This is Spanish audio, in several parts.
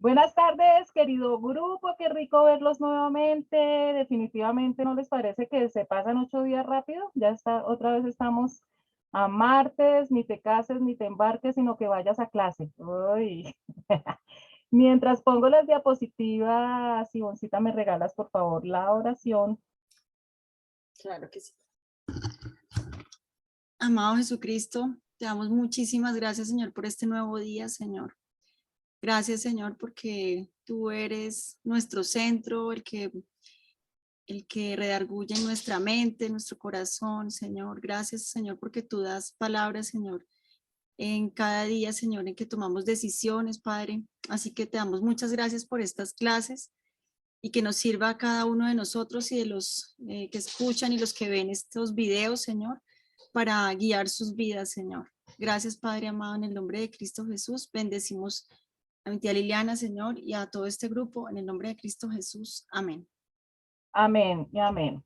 Buenas tardes, querido grupo, qué rico verlos nuevamente. Definitivamente no les parece que se pasan 8 días rápido. Ya está, otra vez estamos a martes, ni te cases ni te embarques, sino que vayas a clase. Uy. Mientras pongo las diapositivas, Sivoncita, me regalas por favor la oración. Claro que sí. Amado Jesucristo, te damos muchísimas gracias, Señor, por este nuevo día, Señor. Gracias, Señor, porque tú eres nuestro centro, el que redarguye en nuestra mente, en nuestro corazón, Señor. Gracias, Señor, porque tú das palabras, Señor, en cada día, Señor, en que tomamos decisiones, Padre. Así que te damos muchas gracias por estas clases y que nos sirva a cada uno de nosotros y de los que escuchan y los que ven estos videos, Señor, para guiar sus vidas, Señor. Gracias, Padre amado, en el nombre de Cristo Jesús. Bendecimos a mi tía Liliana, Señor, y a todo este grupo, en el nombre de Cristo Jesús. Amén. Amén y amén.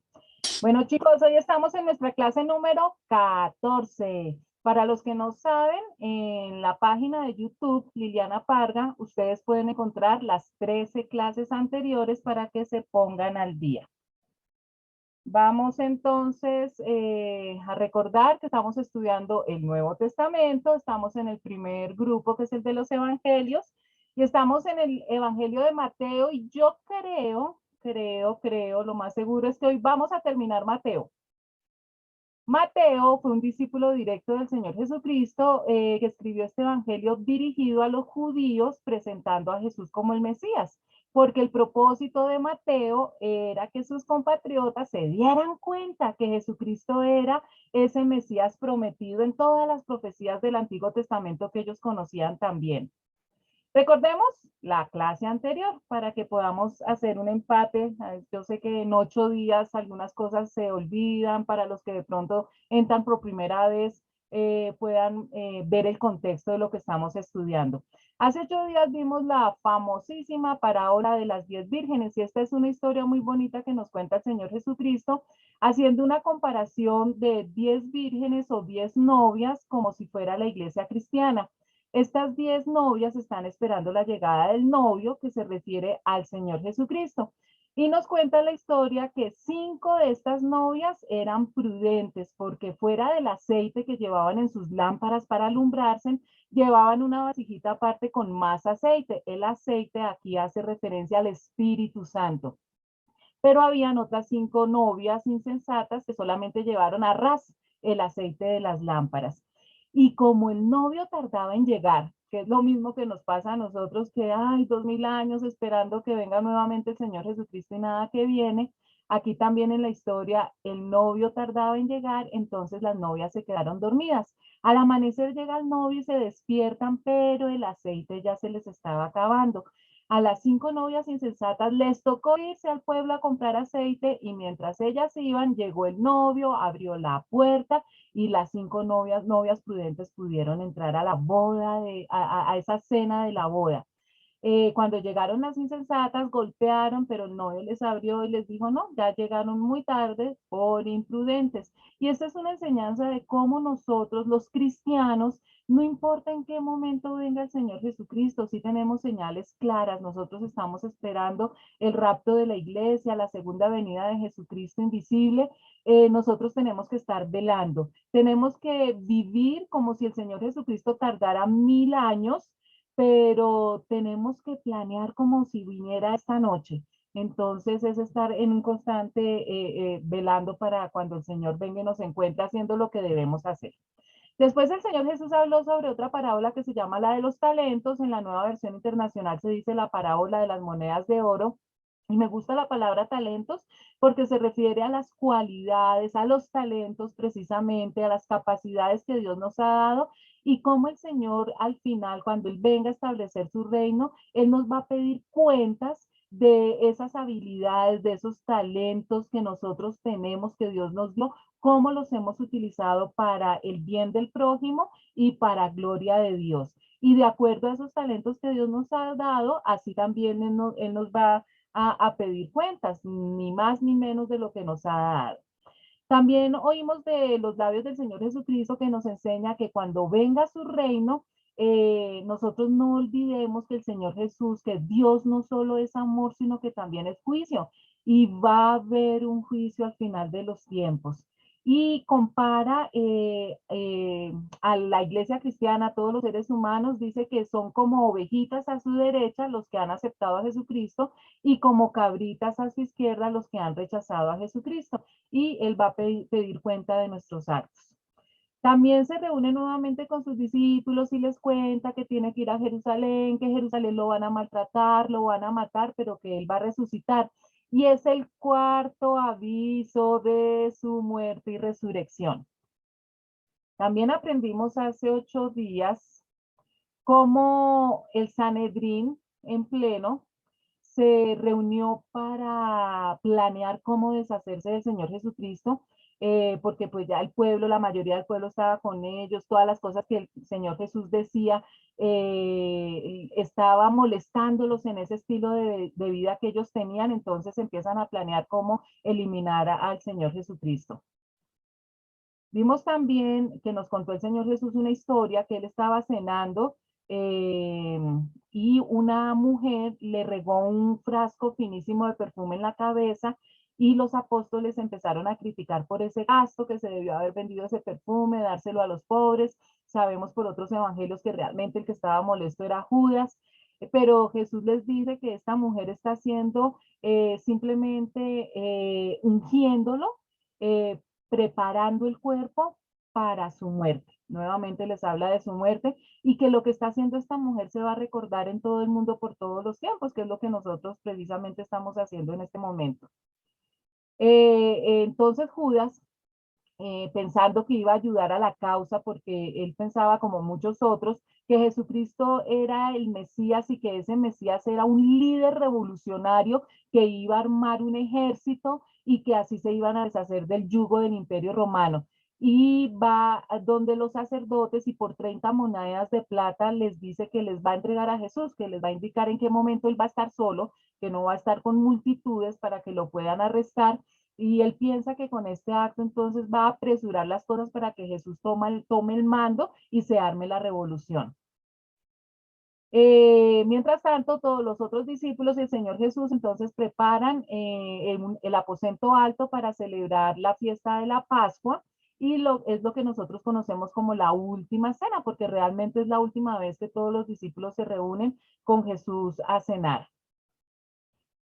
Bueno, chicos, hoy estamos en nuestra clase número 14. Para los que no saben, en la página de YouTube, Liliana Parga, ustedes pueden encontrar las 13 clases anteriores para que se pongan al día. Vamos entonces a recordar que estamos estudiando el Nuevo Testamento, estamos en el primer grupo que es el de los Evangelios y estamos en el Evangelio de Mateo y yo creo, lo más seguro es que hoy vamos a terminar Mateo. Mateo fue un discípulo directo del Señor Jesucristo que escribió este evangelio dirigido a los judíos presentando a Jesús como el Mesías, porque el propósito de Mateo era que sus compatriotas se dieran cuenta que Jesucristo era ese Mesías prometido en todas las profecías del Antiguo Testamento que ellos conocían también. Recordemos la clase anterior para que podamos hacer un empate. Yo sé que en 8 días algunas cosas se olvidan para los que de pronto entran por primera vez puedan ver el contexto de lo que estamos estudiando. Hace 8 días vimos la famosísima parábola de las 10 vírgenes y esta es una historia muy bonita que nos cuenta el Señor Jesucristo haciendo una comparación de 10 vírgenes o 10 novias como si fuera la iglesia cristiana. Estas 10 novias están esperando la llegada del novio que se refiere al Señor Jesucristo. Y nos cuenta la historia que 5 de estas novias eran prudentes porque fuera del aceite que llevaban en sus lámparas para alumbrarse, llevaban una vasijita aparte con más aceite. El aceite aquí hace referencia al Espíritu Santo. Pero habían otras 5 novias insensatas que solamente llevaron a ras el aceite de las lámparas. Y como el novio tardaba en llegar, que es lo mismo que nos pasa a nosotros, que hay 2000 años esperando que venga nuevamente el Señor Jesucristo y nada que viene, aquí también en la historia el novio tardaba en llegar, entonces las novias se quedaron dormidas. Al amanecer llega el novio y se despiertan, pero el aceite ya se les estaba acabando. A las 5 novias insensatas les tocó irse al pueblo a comprar aceite y mientras ellas iban, llegó el novio, abrió la puerta y las 5 novias prudentes pudieron entrar a la boda, a esa cena de la boda. Cuando llegaron las insensatas, golpearon, pero el novio les abrió y les dijo, no, ya llegaron muy tarde por imprudentes. Y esta es una enseñanza de cómo nosotros, los cristianos, no importa en qué momento venga el Señor Jesucristo, si tenemos señales claras, nosotros estamos esperando el rapto de la iglesia, la segunda venida de Jesucristo invisible, nosotros tenemos que estar velando, tenemos que vivir como si el Señor Jesucristo tardara 1000 años, pero tenemos que planear como si viniera esta noche. Entonces es estar en un constante velando para cuando el Señor venga y nos encuentre haciendo lo que debemos hacer. Después el Señor Jesús habló sobre otra parábola que se llama la de los talentos. En la nueva versión internacional se dice la parábola de las monedas de oro. Y me gusta la palabra talentos porque se refiere a las cualidades, a los talentos precisamente, a las capacidades que Dios nos ha dado y cómo el Señor al final, cuando Él venga a establecer su reino, Él nos va a pedir cuentas de esas habilidades, de esos talentos que nosotros tenemos, que Dios nos dio, cómo los hemos utilizado para el bien del prójimo y para gloria de Dios. Y de acuerdo a esos talentos que Dios nos ha dado, así también Él nos va a pedir cuentas, ni más ni menos de lo que nos ha dado. También oímos de los labios del Señor Jesucristo que nos enseña que cuando venga su reino, nosotros no olvidemos que el Señor Jesús, que Dios no solo es amor, sino que también es juicio, y va a haber un juicio al final de los tiempos. Y compara a la iglesia cristiana, a todos los seres humanos, dice que son como ovejitas a su derecha los que han aceptado a Jesucristo y como cabritas a su izquierda los que han rechazado a Jesucristo. Y Él va a pedir cuenta de nuestros actos. También se reúne nuevamente con sus discípulos y les cuenta que tiene que ir a Jerusalén, que Jerusalén lo van a maltratar, lo van a matar, pero que Él va a resucitar. Y es el cuarto aviso de su muerte y resurrección. También aprendimos hace 8 días cómo el Sanedrín en pleno se reunió para planear cómo deshacerse del Señor Jesucristo, porque pues ya el pueblo, la mayoría del pueblo estaba con ellos, todas las cosas que el Señor Jesús decía, estaba molestándolos en ese estilo de vida que ellos tenían, entonces empiezan a planear cómo eliminar al Señor Jesucristo. Vimos también que nos contó el Señor Jesús una historia que él estaba cenando eh, y una mujer le regó un frasco finísimo de perfume en la cabeza y los apóstoles empezaron a criticar por ese gasto que se debió haber vendido ese perfume, dárselo a los pobres. Sabemos por otros evangelios que realmente el que estaba molesto era Judas, pero Jesús les dice que esta mujer está haciendo simplemente ungiéndolo, eh, preparando el cuerpo para su muerte. Nuevamente les habla de su muerte y que lo que está haciendo esta mujer se va a recordar en todo el mundo por todos los tiempos, que es lo que nosotros precisamente estamos haciendo en este momento. Entonces Judas, pensando que iba a ayudar a la causa, porque él pensaba, como muchos otros, que Jesucristo era el Mesías y que ese Mesías era un líder revolucionario que iba a armar un ejército y que así se iban a deshacer del yugo del Imperio Romano. Y va donde los sacerdotes y por 30 monedas de plata les dice que les va a entregar a Jesús, que les va a indicar en qué momento él va a estar solo, que no va a estar con multitudes para que lo puedan arrestar, y él piensa que con este acto entonces va a apresurar las cosas para que Jesús tome el mando y se arme la revolución. Mientras tanto, todos los otros discípulos y el Señor Jesús entonces preparan el aposento alto para celebrar la fiesta de la Pascua, y es lo que nosotros conocemos como la última cena, porque realmente es la última vez que todos los discípulos se reúnen con Jesús a cenar.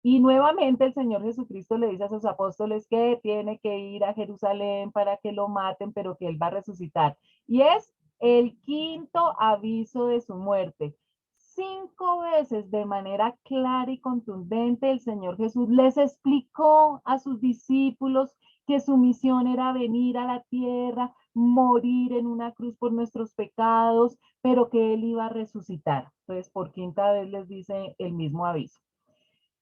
Y nuevamente el Señor Jesucristo le dice a sus apóstoles que tiene que ir a Jerusalén para que lo maten, pero que él va a resucitar. Y es el quinto aviso de su muerte. 5 veces de manera clara y contundente el Señor Jesús les explicó a sus discípulos que su misión era venir a la tierra, morir en una cruz por nuestros pecados, pero que él iba a resucitar. Entonces, por quinta vez les dice el mismo aviso.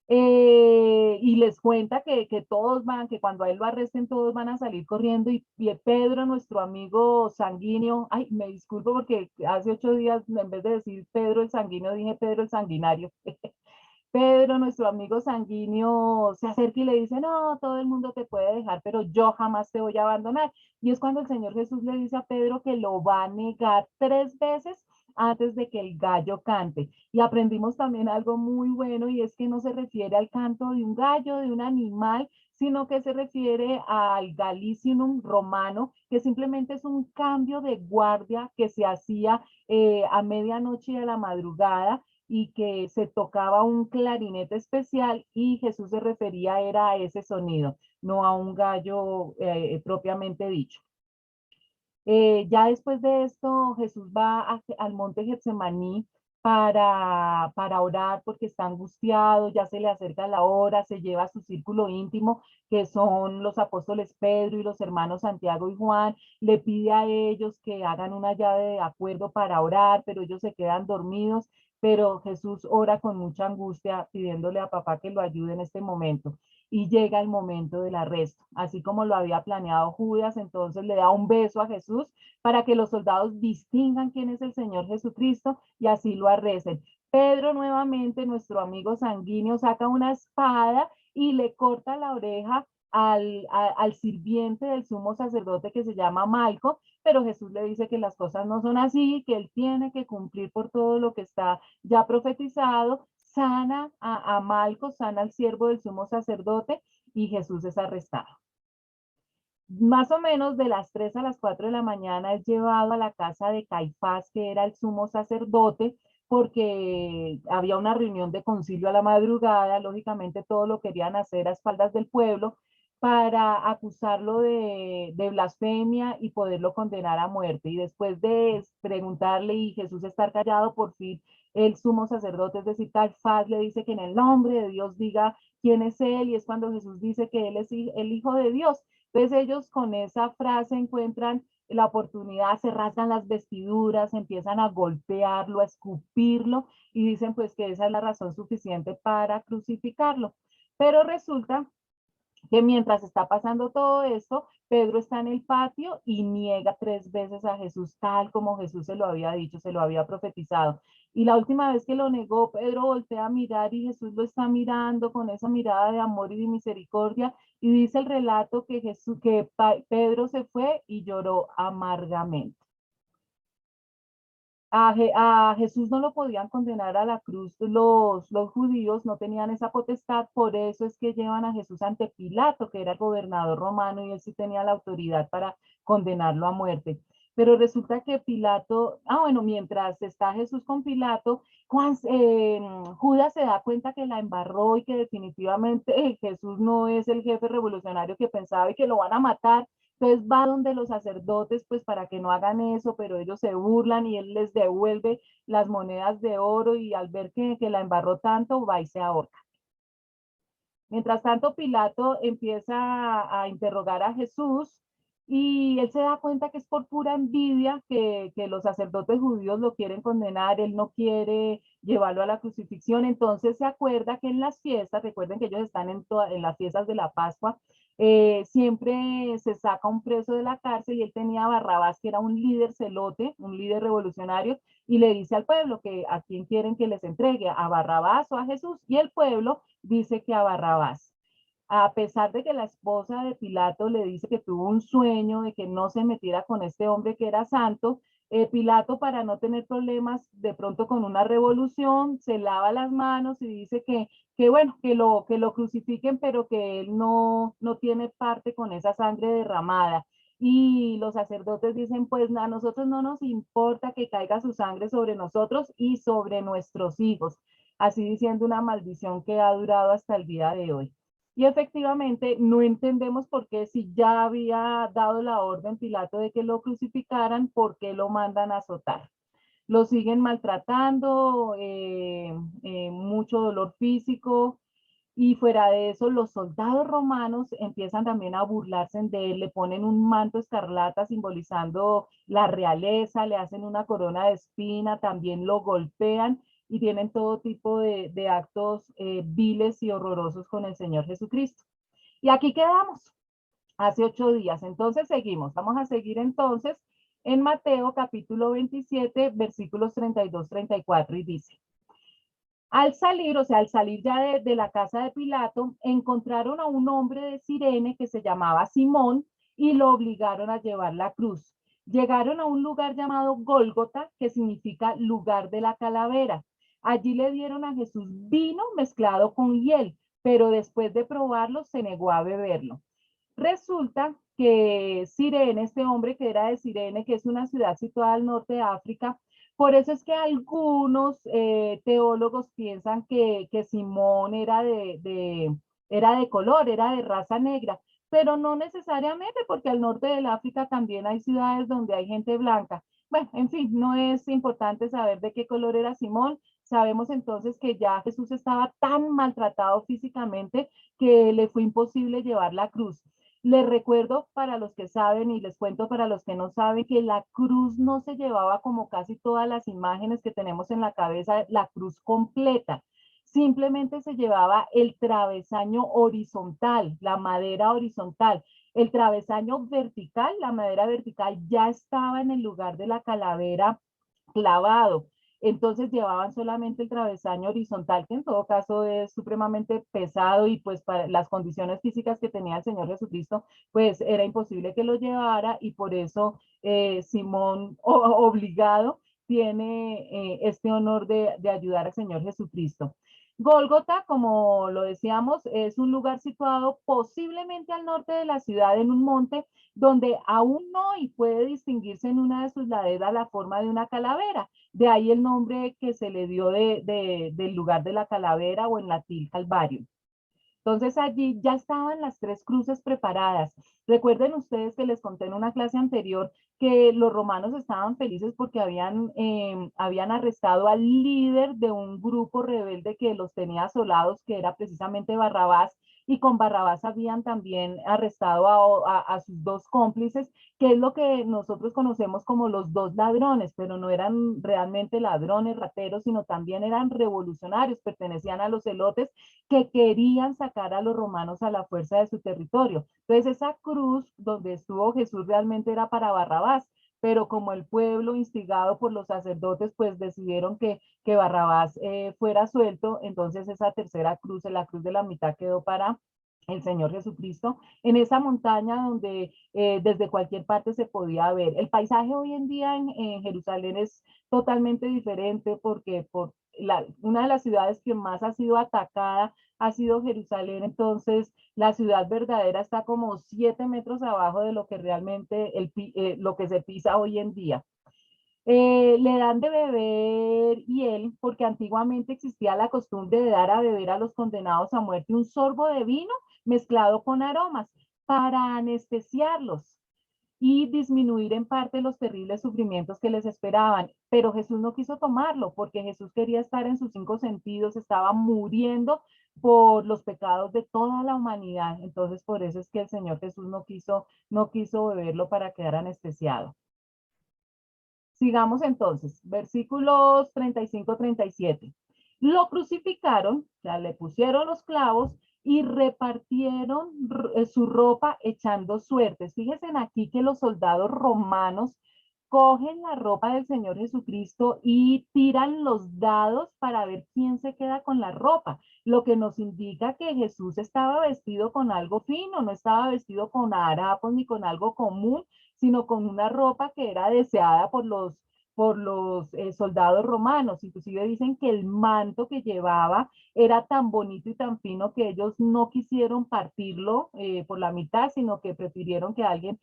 Y les cuenta que todos van, que cuando a él lo arresten todos van a salir corriendo, y Pedro, nuestro amigo sanguíneo, ay, me disculpo porque hace 8 días en vez de decir Pedro el sanguíneo dije Pedro el sanguinario. Pedro, nuestro amigo sanguíneo, se acerca y le dice, no, todo el mundo te puede dejar, pero yo jamás te voy a abandonar. Y es cuando el Señor Jesús le dice a Pedro que lo va a negar 3 veces antes de que el gallo cante. Y aprendimos también algo muy bueno, y es que no se refiere al canto de un gallo, de un animal, sino que se refiere al Gallicinum romano, que simplemente es un cambio de guardia que se hacía a medianoche de la madrugada, y que se tocaba un clarinete especial, y Jesús se refería era a ese sonido, no a un gallo propiamente dicho. Ya después de esto, Jesús va al monte Getsemaní para orar porque está angustiado, ya se le acerca la hora, se lleva a su círculo íntimo, que son los apóstoles Pedro y los hermanos Santiago y Juan, le pide a ellos que hagan una llave de acuerdo para orar, pero ellos se quedan dormidos, pero Jesús ora con mucha angustia pidiéndole a papá que lo ayude en este momento. Y llega el momento del arresto. Así como lo había planeado Judas, entonces le da un beso a Jesús para que los soldados distingan quién es el Señor Jesucristo y así lo arresten. Pedro, nuevamente, nuestro amigo sanguíneo, saca una espada y le corta la oreja al sirviente del sumo sacerdote que se llama Malco, pero Jesús le dice que las cosas no son así, que él tiene que cumplir por todo lo que está ya profetizado, sana a Malco, sana al siervo del sumo sacerdote, y Jesús es arrestado. Más o menos de las 3 a las 4 de la mañana es llevado a la casa de Caifás, que era el sumo sacerdote, porque había una reunión de concilio a la madrugada, lógicamente todo lo querían hacer a espaldas del pueblo, para acusarlo de blasfemia y poderlo condenar a muerte. Y después de preguntarle y Jesús estar callado, por fin el sumo sacerdote, es decir, Caifás, le dice que en el nombre de Dios diga quién es él, y es cuando Jesús dice que él es el Hijo de Dios. Entonces ellos con esa frase encuentran la oportunidad, se rasgan las vestiduras, empiezan a golpearlo, a escupirlo, y dicen pues que esa es la razón suficiente para crucificarlo. Pero resulta que mientras está pasando todo esto, Pedro está en el patio y niega 3 veces a Jesús, tal como Jesús se lo había dicho, se lo había profetizado. Y la última vez que lo negó, Pedro voltea a mirar y Jesús lo está mirando con esa mirada de amor y de misericordia, y dice el relato que Pedro se fue y lloró amargamente. A Jesús no lo podían condenar a la cruz, los judíos no tenían esa potestad, por eso es que llevan a Jesús ante Pilato, que era el gobernador romano, y él sí tenía la autoridad para condenarlo a muerte. Pero resulta que Pilato, bueno, mientras está Jesús con Pilato, Judas se da cuenta que la embarró y que definitivamente Jesús no es el jefe revolucionario que pensaba y que lo van a matar. Entonces va donde los sacerdotes, pues para que no hagan eso, pero ellos se burlan y él les devuelve las monedas de oro, y al ver que la embarró tanto, va y se ahorca. Mientras tanto, Pilato empieza a interrogar a Jesús, y él se da cuenta que es por pura envidia que los sacerdotes judíos lo quieren condenar, él no quiere llevarlo a la crucifixión. Entonces se acuerda que en las fiestas, recuerden que ellos están en las fiestas de la Pascua, siempre se saca un preso de la cárcel, y él tenía a Barrabás, que era un líder celote, un líder revolucionario, y le dice al pueblo que a quién quieren que les entregue, a Barrabás o a Jesús, y el pueblo dice que a Barrabás. A pesar de que la esposa de Pilato le dice que tuvo un sueño de que no se metiera con este hombre que era santo, Pilato, para no tener problemas de pronto con una revolución, se lava las manos y dice que bueno, que lo crucifiquen, pero que él no tiene parte con esa sangre derramada. Y los sacerdotes dicen, pues a nosotros no nos importa que caiga su sangre sobre nosotros y sobre nuestros hijos, así diciendo una maldición que ha durado hasta el día de hoy. Y efectivamente no entendemos por qué, si ya había dado la orden Pilato de que lo crucificaran, por qué lo mandan a azotar. Lo siguen maltratando, mucho dolor físico, y fuera de eso, los soldados romanos empiezan también a burlarse de él, le ponen un manto escarlata simbolizando la realeza, le hacen una corona de espina, también lo golpean, y tienen todo tipo de actos viles y horrorosos con el Señor Jesucristo. Y aquí quedamos, hace 8 días. Entonces seguimos, vamos a seguir entonces en Mateo capítulo 27, versículos 32, 34, y dice: al salir, o sea, al salir ya de la casa de Pilato, encontraron a un hombre de Cirene que se llamaba Simón, y lo obligaron a llevar la cruz. Llegaron a un lugar llamado Gólgota, que significa lugar de la calavera. Allí le dieron a Jesús vino mezclado con hiel, pero después de probarlo se negó a beberlo. Resulta que Cirene, este hombre que era de Cirene, que es una ciudad situada al norte de África, por eso es que algunos teólogos piensan que Simón era de color, era de raza negra, pero no necesariamente, porque al norte del África también hay ciudades donde hay gente blanca. Bueno, en fin, no es importante saber de qué color era Simón. Sabemos entonces que ya Jesús estaba tan maltratado físicamente que le fue imposible llevar la cruz. Les recuerdo para los que saben y les cuento para los que no saben que la cruz no se llevaba como casi todas las imágenes que tenemos en la cabeza, la cruz completa. Simplemente se llevaba el travesaño horizontal, la madera horizontal. El travesaño vertical, la madera vertical, ya estaba en el lugar de la calavera clavado. entonces llevaban solamente el travesaño horizontal, que en todo caso es supremamente pesado y pues para las condiciones físicas que tenía el Señor Jesucristo, pues era imposible que lo llevara y por eso Simón obligado tiene este honor de ayudar al Señor Jesucristo. Gólgota, como lo decíamos, es un lugar situado posiblemente al norte de la ciudad en un monte donde aún hoy puede distinguirse en una de sus laderas la forma de una calavera. De ahí el nombre que se le dio del lugar de la calavera o en latín Calvario. Entonces allí ya estaban las tres cruces preparadas. Recuerden ustedes que les conté en una clase anterior que los romanos estaban felices porque habían arrestado al líder de un grupo rebelde que los tenía asolados, que era precisamente Barrabás, y con Barrabás habían también arrestado a sus dos cómplices, que es lo que nosotros conocemos como los dos ladrones, pero no eran realmente ladrones, rateros, sino también eran revolucionarios, pertenecían a los celotes que querían sacar a los romanos a la fuerza de su territorio. Entonces esa cruz donde estuvo Jesús realmente era para Barrabás, pero como el pueblo instigado por los sacerdotes, pues decidieron que Barrabás fuera suelto, entonces esa tercera cruz, la cruz de la mitad, quedó para el Señor Jesucristo, en esa montaña donde desde cualquier parte se podía ver. El paisaje hoy en día en Jerusalén es totalmente diferente porque una de las ciudades que más ha sido atacada ha sido Jerusalén, entonces la ciudad verdadera está como 7 metros abajo de lo que realmente lo que se pisa hoy en día. Le dan de beber hiel porque antiguamente existía la costumbre de dar a beber a los condenados a muerte un sorbo de vino mezclado con aromas para anestesiarlos y disminuir en parte los terribles sufrimientos que les esperaban. Pero Jesús no quiso tomarlo porque Jesús quería estar en sus cinco sentidos, estaba muriendo por los pecados de toda la humanidad. Entonces, por eso es que el Señor Jesús no quiso beberlo para quedar anestesiado. Sigamos entonces, versículos 35-37. Lo crucificaron, o sea, le pusieron los clavos y repartieron su ropa echando suertes. Fíjense aquí que los soldados romanos cogen la ropa del Señor Jesucristo y tiran los dados para ver quién se queda con la ropa, lo que nos indica que Jesús estaba vestido con algo fino, no estaba vestido con harapos ni con algo común, sino con una ropa que era deseada por los soldados romanos. Inclusive dicen que el manto que llevaba era tan bonito y tan fino que ellos no quisieron partirlo por la mitad, sino que prefirieron que alguien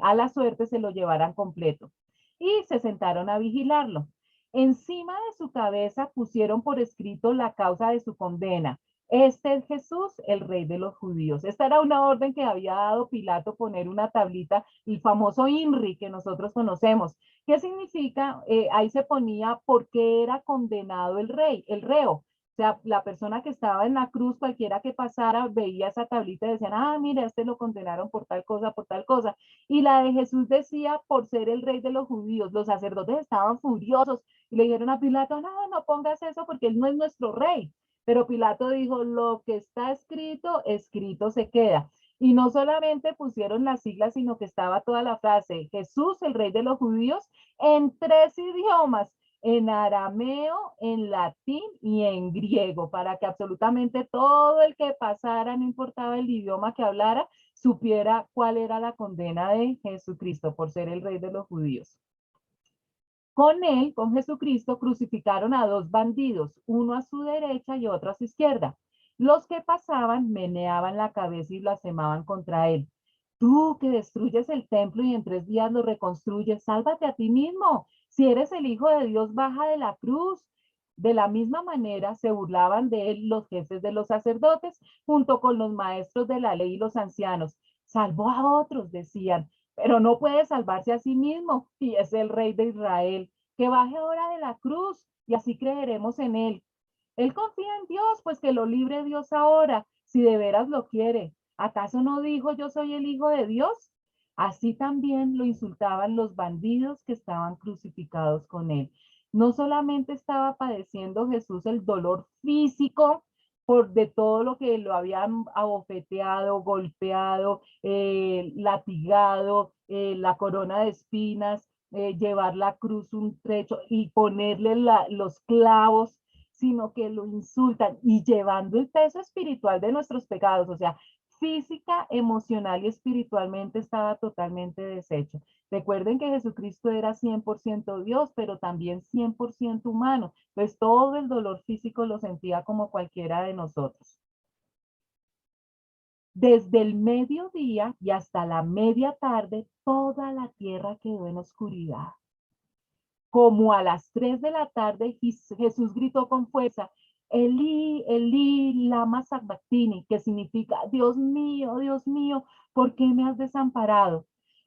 a la suerte se lo llevaran completo. Y se sentaron a vigilarlo. Encima de su cabeza pusieron por escrito la causa de su condena. Este es Jesús, el rey de los judíos. Esta era una orden que había dado Pilato, poner una tablita, el famoso INRI que nosotros conocemos. ¿Qué significa? Ahí se ponía por qué era condenado el rey, el reo. O sea, la persona que estaba en la cruz, cualquiera que pasara, veía esa tablita y decían, ah, mira, este lo condenaron por tal cosa, por tal cosa. Y la de Jesús decía, por ser el rey de los judíos. Los sacerdotes estaban furiosos y le dijeron a Pilato, no, no pongas eso porque él no es nuestro rey. Pero Pilato dijo, lo que está escrito, escrito se queda. Y no solamente pusieron las siglas, sino que estaba toda la frase, Jesús, el rey de los judíos, en tres idiomas, en arameo, en latín y en griego, para que absolutamente todo el que pasara, no importaba el idioma que hablara, supiera cuál era la condena de Jesucristo por ser el rey de los judíos. Con él, con Jesucristo, crucificaron a dos bandidos, uno a su derecha y otro a su izquierda. Los que pasaban meneaban la cabeza y blasfemaban contra él. Tú que destruyes el templo y en 3 días lo reconstruyes, sálvate a ti mismo. Si eres el Hijo de Dios, baja de la cruz. De la misma manera se burlaban de él los jefes de los sacerdotes, junto con los maestros de la ley y los ancianos. Salvó a otros, decían, pero no puede salvarse a sí mismo y es el rey de Israel. Que baje ahora de la cruz y así creeremos en él. Él confía en Dios, pues que lo libre Dios ahora, si de veras lo quiere. ¿Acaso no dijo yo soy el Hijo de Dios? Así también lo insultaban los bandidos que estaban crucificados con él. No solamente estaba padeciendo Jesús el dolor físico por de todo lo que lo habían abofeteado, golpeado, latigado, la corona de espinas, llevar la cruz un trecho y ponerle los clavos, sino que lo insultan y llevando el peso espiritual de nuestros pecados, o sea, física, emocional y espiritualmente estaba totalmente deshecho. Recuerden que Jesucristo era 100% Dios, pero también 100% humano, pues todo el dolor físico lo sentía como cualquiera de nosotros. Desde el mediodía y hasta la media tarde, toda la tierra quedó en oscuridad. Como a las 3 de la tarde, Jesús gritó con fuerza, Elí, Elí, lama sabactini, que significa, Dios mío, ¿por qué me has desamparado?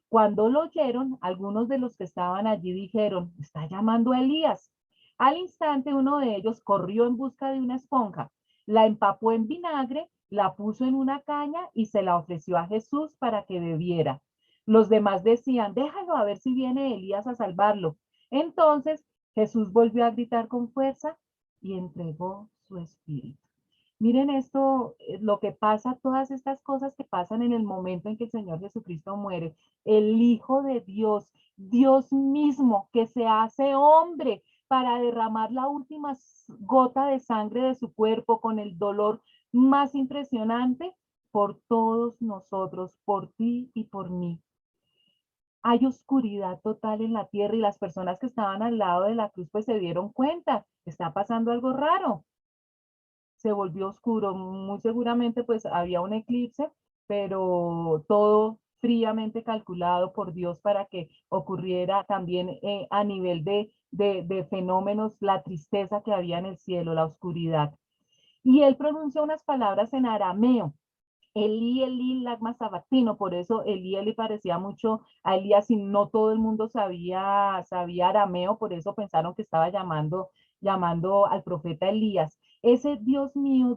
Cuando lo oyeron, algunos de los que estaban allí dijeron, está llamando a Elías. Al instante, uno de ellos corrió en busca de una esponja, la empapó en vinagre, la puso en una caña y se la ofreció a Jesús para que bebiera. Los demás decían, déjalo a ver si viene Elías a salvarlo. Entonces Jesús volvió a gritar con fuerza y entregó su espíritu. Miren esto, lo que pasa, todas estas cosas que pasan en el momento en que el Señor Jesucristo muere. El Hijo de Dios, Dios mismo que se hace hombre para derramar la última gota de sangre de su cuerpo con el dolor más impresionante por todos nosotros, por ti y por mí. Hay oscuridad total en la tierra y las personas que estaban al lado de la cruz pues se dieron cuenta, está pasando algo raro. Se volvió oscuro, muy seguramente pues había un eclipse, pero todo fríamente calculado por Dios para que ocurriera también a nivel de fenómenos, la tristeza que había en el cielo, la oscuridad. Y él pronunció unas palabras en arameo, Elí, lagma sabatino, por eso Elí parecía mucho a Elías y no todo el mundo sabía arameo, por eso pensaron que estaba llamando al profeta Elías. Ese Dios mío,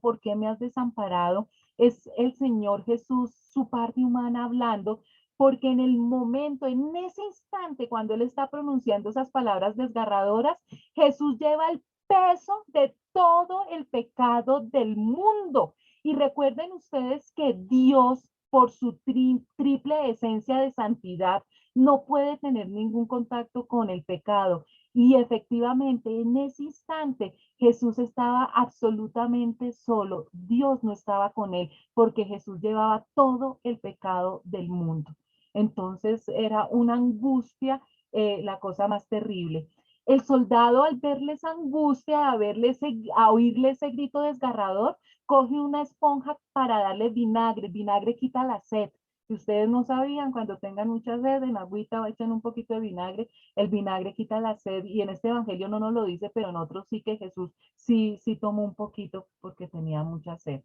¿por qué me has desamparado? Es el Señor Jesús, su parte humana hablando, porque en el momento, en ese instante, cuando él está pronunciando esas palabras desgarradoras, Jesús lleva el peso de todo el pecado del mundo. Y recuerden ustedes que Dios, por su triple esencia de santidad, no puede tener ningún contacto con el pecado. Y efectivamente, en ese instante, Jesús estaba absolutamente solo. Dios no estaba con él porque Jesús llevaba todo el pecado del mundo. Entonces era una angustia, la cosa más terrible. El soldado al verle esa angustia, a oírle ese grito desgarrador, coge una esponja para darle vinagre. Vinagre quita la sed. Si ustedes no sabían, cuando tengan mucha sed, en agüita echen un poquito de vinagre. El vinagre quita la sed y en este evangelio no nos lo dice, pero en otros sí que Jesús sí tomó un poquito porque tenía mucha sed.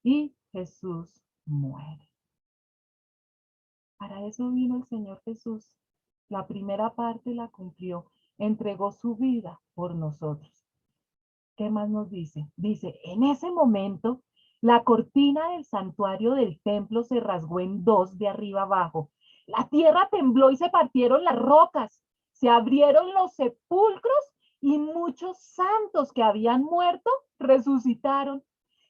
Y Jesús muere. Para eso vino el Señor Jesús. La primera parte la cumplió. Entregó su vida por nosotros. ¿Qué más nos dice? Dice, en ese momento, la cortina del santuario del templo se rasgó en dos de arriba abajo. La tierra tembló y se partieron las rocas. Se abrieron los sepulcros y muchos santos que habían muerto resucitaron.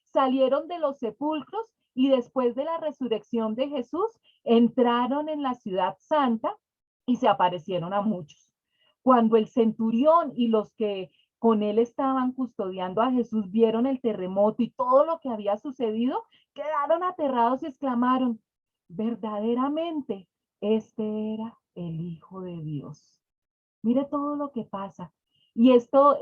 Salieron de los sepulcros y después de la resurrección de Jesús, entraron en la ciudad santa y se aparecieron a muchos. Cuando el centurión y los que con él estaban custodiando a Jesús, vieron el terremoto y todo lo que había sucedido, quedaron aterrados y exclamaron, verdaderamente, este era el Hijo de Dios. Mire todo lo que pasa. Y esto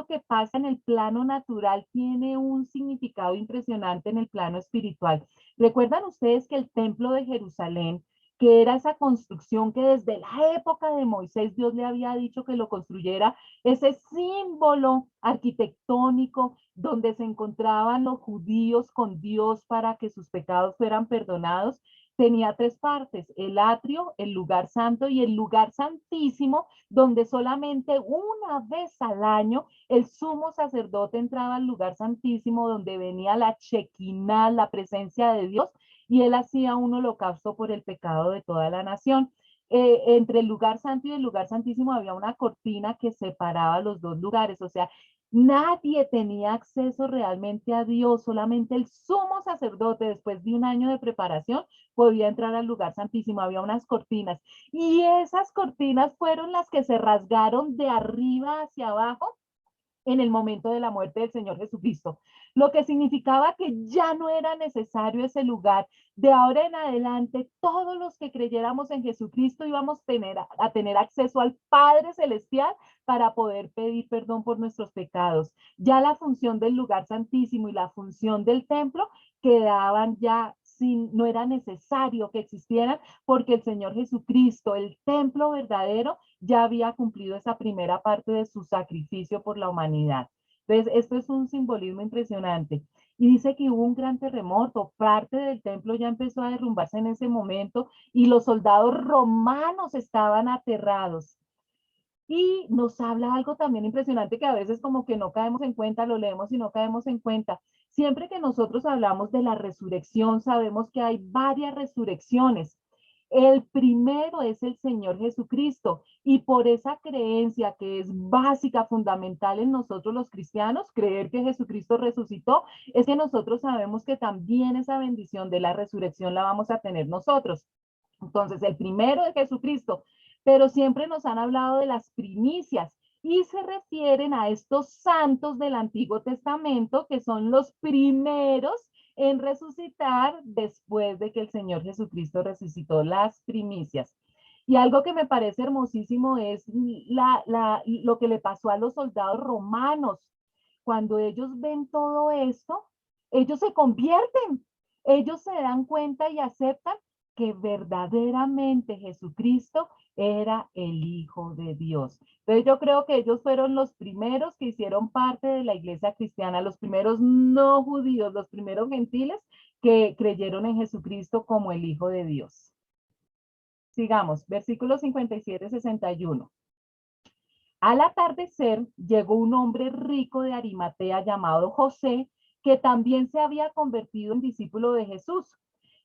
que pasa en el plano natural tiene un significado impresionante en el plano espiritual. ¿Recuerdan ustedes que el templo de Jerusalén, que era esa construcción que desde la época de Moisés Dios le había dicho que lo construyera, ese símbolo arquitectónico donde se encontraban los judíos con Dios para que sus pecados fueran perdonados? Tenía tres partes, el atrio, el lugar santo y el lugar santísimo, donde solamente una vez al año el sumo sacerdote entraba al lugar santísimo, donde venía la Shekinah, la presencia de Dios, y él hacía un holocausto por el pecado de toda la nación. Entre el lugar santo y el lugar santísimo había una cortina que separaba los dos lugares, o sea, Nadie tenía acceso realmente a Dios, solamente el sumo sacerdote, después de un año de preparación, podía entrar al lugar santísimo. Había unas cortinas y esas cortinas fueron las que se rasgaron de arriba hacia abajo en el momento de la muerte del Señor Jesucristo, lo que significaba que ya no era necesario ese lugar. De ahora en adelante, todos los que creyéramos en Jesucristo íbamos a tener acceso al Padre Celestial para poder pedir perdón por nuestros pecados. Ya la función del lugar santísimo y la función del templo quedaban ya sin, no era necesario que existieran porque el Señor Jesucristo, el templo verdadero, ya había cumplido esa primera parte de su sacrificio por la humanidad. Entonces, esto es un simbolismo impresionante. Y dice que hubo un gran terremoto, parte del templo ya empezó a derrumbarse en ese momento y los soldados romanos estaban aterrados. Y nos habla algo también impresionante que a veces como que no caemos en cuenta, lo leemos y no caemos en cuenta. Siempre que nosotros hablamos de la resurrección, sabemos que hay varias resurrecciones. El primero es el Señor Jesucristo y por esa creencia que es básica, fundamental en nosotros los cristianos, creer que Jesucristo resucitó, es que nosotros sabemos que también esa bendición de la resurrección la vamos a tener nosotros. Entonces, el primero es Jesucristo, pero siempre nos han hablado de las primicias y se refieren a estos santos del Antiguo Testamento que son los primeros en resucitar después de que el Señor Jesucristo resucitó, las primicias. Y algo que me parece hermosísimo es lo que le pasó a los soldados romanos. Cuando ellos ven todo esto, ellos se convierten, ellos se dan cuenta y aceptan que verdaderamente Jesucristo era el Hijo de Dios. Entonces yo creo que ellos fueron los primeros que hicieron parte de la iglesia cristiana, los primeros no judíos, los primeros gentiles que creyeron en Jesucristo como el Hijo de Dios. Sigamos, versículo 57-61. Al atardecer llegó un hombre rico de Arimatea llamado José, que también se había convertido en discípulo de Jesús.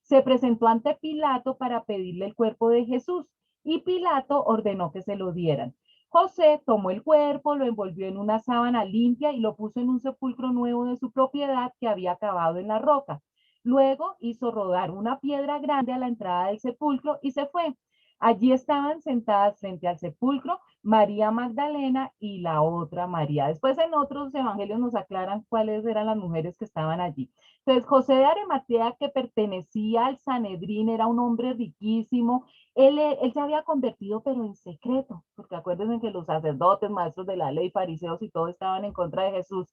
Se presentó ante Pilato para pedirle el cuerpo de Jesús y Pilato ordenó que se lo dieran. José tomó el cuerpo, lo envolvió en una sábana limpia y lo puso en un sepulcro nuevo de su propiedad que había cavado en la roca. Luego hizo rodar una piedra grande a la entrada del sepulcro y se fue. Allí estaban sentadas frente al sepulcro María Magdalena y la otra María. Después en otros evangelios nos aclaran cuáles eran las mujeres que estaban allí. Entonces, José de Arimatea, que pertenecía al Sanedrín, era un hombre riquísimo. Él se había convertido, pero en secreto, porque acuérdense que los sacerdotes, maestros de la ley, fariseos y todo estaban en contra de Jesús.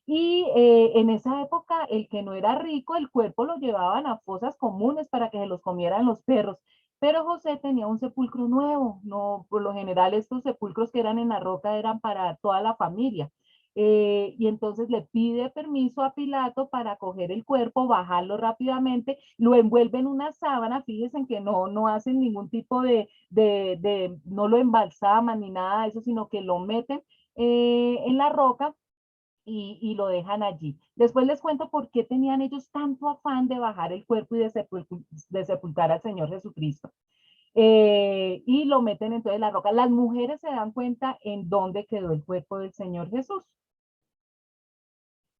Y en esa época, el que no era rico, el cuerpo lo llevaban a fosas comunes para que se los comieran los perros. Pero José tenía un sepulcro nuevo. No, por lo general, estos sepulcros que eran en la roca eran para toda la familia. Y entonces le pide permiso a Pilato para coger el cuerpo, bajarlo rápidamente, lo envuelve en una sábana. Fíjense que no hacen ningún tipo no lo embalsaman ni nada de eso, sino que lo meten en la roca y lo dejan allí. Después les cuento por qué tenían ellos tanto afán de bajar el cuerpo y de sepultar al Señor Jesucristo. Y lo meten entonces en la roca. Las mujeres se dan cuenta en dónde quedó el cuerpo del Señor Jesús.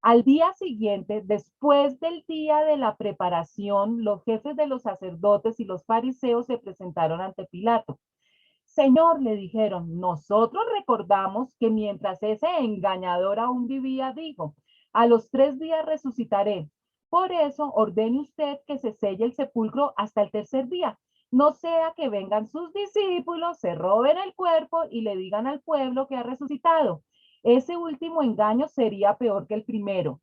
Al día siguiente, después del día de la preparación, los jefes de los sacerdotes y los fariseos se presentaron ante Pilato. Señor, le dijeron, nosotros recordamos que mientras ese engañador aún vivía, dijo, a los 3 días resucitaré. Por eso ordene usted que se selle el sepulcro hasta el tercer día. No sea que vengan sus discípulos, se roben el cuerpo y le digan al pueblo que ha resucitado. Ese último engaño sería peor que el primero.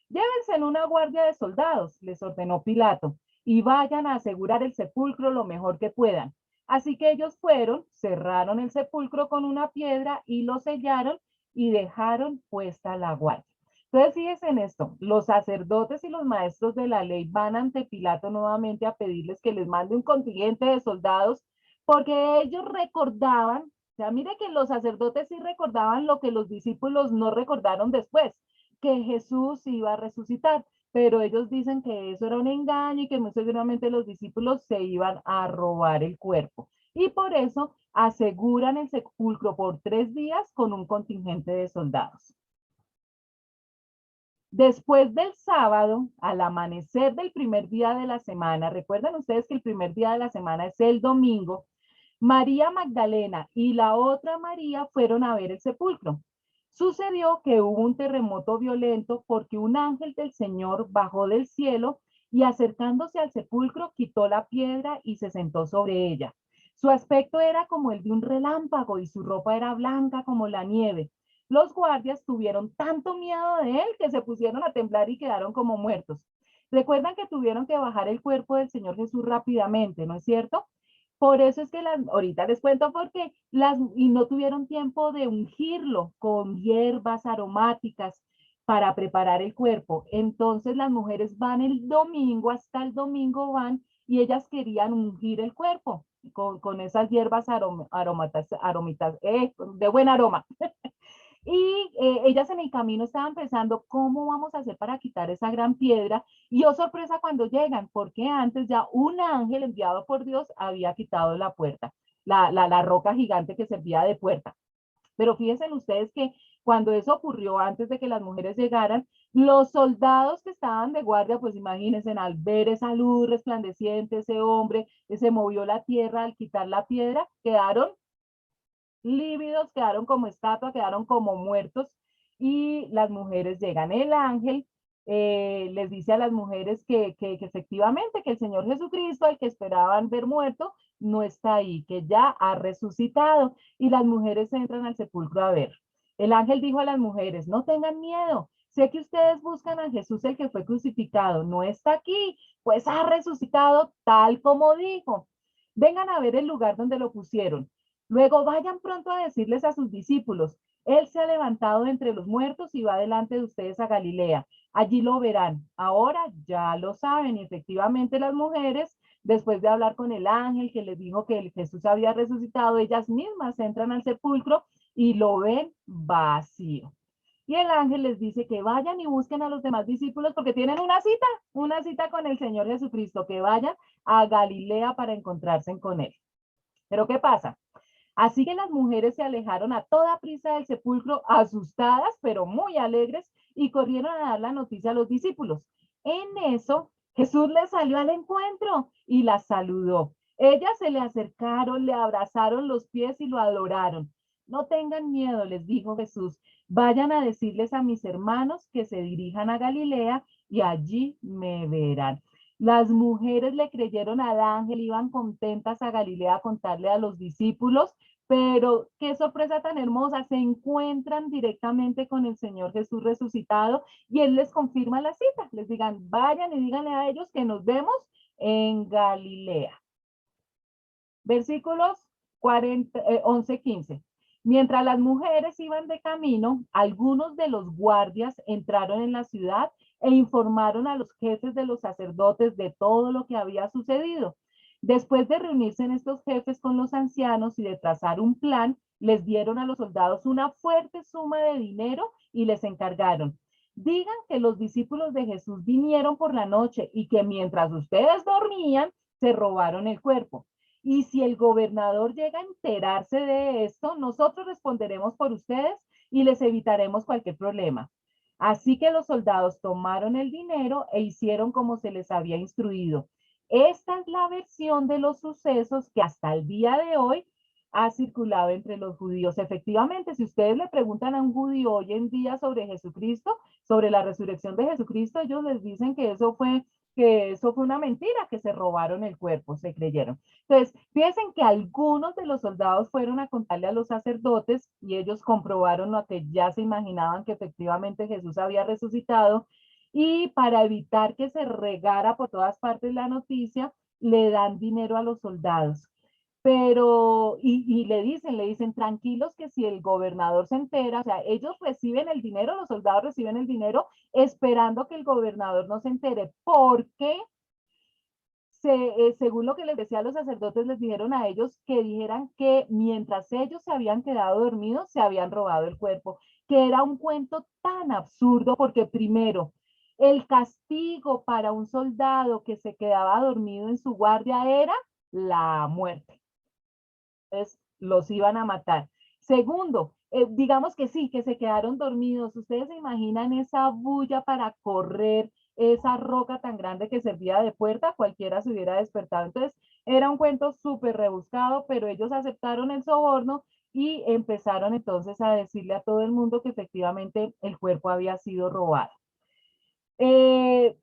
Llévense en una guardia de soldados, les ordenó Pilato, y vayan a asegurar el sepulcro lo mejor que puedan. Así que ellos fueron, cerraron el sepulcro con una piedra y lo sellaron y dejaron puesta la guardia. Entonces, fíjense en esto, los sacerdotes y los maestros de la ley van ante Pilato nuevamente a pedirles que les mande un contingente de soldados porque ellos recordaban, o sea, mire que los sacerdotes sí recordaban lo que los discípulos no recordaron después, que Jesús iba a resucitar, pero ellos dicen que eso era un engaño y que muy seguramente los discípulos se iban a robar el cuerpo. Y por eso aseguran el sepulcro por 3 días con un contingente de soldados. Después del sábado, al amanecer del primer día de la semana, recuerden ustedes que el primer día de la semana es el domingo, María Magdalena y la otra María fueron a ver el sepulcro. Sucedió que hubo un terremoto violento porque un ángel del Señor bajó del cielo y acercándose al sepulcro quitó la piedra y se sentó sobre ella. Su aspecto era como el de un relámpago y su ropa era blanca como la nieve. Los guardias tuvieron tanto miedo de él que se pusieron a temblar y quedaron como muertos. Recuerdan que tuvieron que bajar el cuerpo del Señor Jesús rápidamente, ¿no es cierto? Por eso es que ahorita les cuento por qué, y no tuvieron tiempo de ungirlo con hierbas aromáticas para preparar el cuerpo. Entonces las mujeres van el domingo, hasta el domingo van, y ellas querían ungir el cuerpo con esas hierbas aromitas, de buen aroma. Y ellas en el camino estaban pensando cómo vamos a hacer para quitar esa gran piedra. Y oh sorpresa cuando llegan, porque antes ya un ángel enviado por Dios había quitado la puerta, la roca gigante que servía de puerta. Pero fíjense ustedes que cuando eso ocurrió, antes de que las mujeres llegaran, los soldados que estaban de guardia, pues imagínense, al ver esa luz resplandeciente, ese hombre que se movió la tierra al quitar la piedra, quedaron lívidos, quedaron como estatua, quedaron como muertos, y las mujeres llegan. El ángel les dice a las mujeres que efectivamente que el Señor Jesucristo, al que esperaban ver muerto, no está ahí, que ya ha resucitado, y las mujeres entran al sepulcro a ver. El ángel dijo a las mujeres, no tengan miedo, sé que ustedes buscan a Jesús el que fue crucificado, no está aquí, pues ha resucitado tal como dijo. Vengan a ver el lugar donde lo pusieron. Luego vayan pronto a decirles a sus discípulos, Él se ha levantado entre los muertos y va delante de ustedes a Galilea. Allí lo verán. Ahora ya lo saben y efectivamente las mujeres, después de hablar con el ángel que les dijo que el Jesús había resucitado, ellas mismas entran al sepulcro y lo ven vacío. Y el ángel les dice que vayan y busquen a los demás discípulos porque tienen una cita con el Señor Jesucristo, que vayan a Galilea para encontrarse con Él. Pero ¿qué pasa? Así que las mujeres se alejaron a toda prisa del sepulcro, asustadas, pero muy alegres, y corrieron a dar la noticia a los discípulos. En eso, Jesús les salió al encuentro y las saludó. Ellas se le acercaron, le abrazaron los pies y lo adoraron. No tengan miedo, les dijo Jesús. Vayan a decirles a mis hermanos que se dirijan a Galilea y allí me verán. Las mujeres le creyeron al ángel, iban contentas a Galilea a contarle a los discípulos, pero qué sorpresa tan hermosa, se encuentran directamente con el Señor Jesús resucitado y Él les confirma la cita, les digan, vayan y díganle a ellos que nos vemos en Galilea. Versículos 11-15. Mientras las mujeres iban de camino, algunos de los guardias entraron en la ciudad e informaron a los jefes de los sacerdotes de todo lo que había sucedido. Después de reunirse en estos jefes con los ancianos y de trazar un plan, les dieron a los soldados una fuerte suma de dinero y les encargaron, digan que los discípulos de Jesús vinieron por la noche y que mientras ustedes dormían, se robaron el cuerpo. Y si el gobernador llega a enterarse de esto, nosotros responderemos por ustedes y les evitaremos cualquier problema. Así que los soldados tomaron el dinero e hicieron como se les había instruido. Esta es la versión de los sucesos que hasta el día de hoy ha circulado entre los judíos. Efectivamente, si ustedes le preguntan a un judío hoy en día sobre Jesucristo, sobre la resurrección de Jesucristo, ellos les dicen que eso fue una mentira, que se robaron el cuerpo, se creyeron. Entonces, piensen que algunos de los soldados fueron a contarle a los sacerdotes y ellos comprobaron lo que ya se imaginaban, que efectivamente Jesús había resucitado, y para evitar que se regara por todas partes la noticia, le dan dinero a los soldados. Pero, y le dicen, tranquilos que si el gobernador se entera, o sea, ellos reciben el dinero, los soldados reciben el dinero esperando que el gobernador no se entere, porque según lo que les decía a los sacerdotes, les dijeron a ellos que dijeran que mientras ellos se habían quedado dormidos, se habían robado el cuerpo, que era un cuento tan absurdo porque primero, el castigo para un soldado que se quedaba dormido en su guardia era la muerte. Entonces, los iban a matar. Segundo, digamos que sí, que se quedaron dormidos. ¿Ustedes se imaginan esa bulla para correr esa roca tan grande que servía de puerta? Cualquiera se hubiera despertado. Entonces, era un cuento súper rebuscado, pero ellos aceptaron el soborno y empezaron entonces a decirle a todo el mundo que efectivamente el cuerpo había sido robado.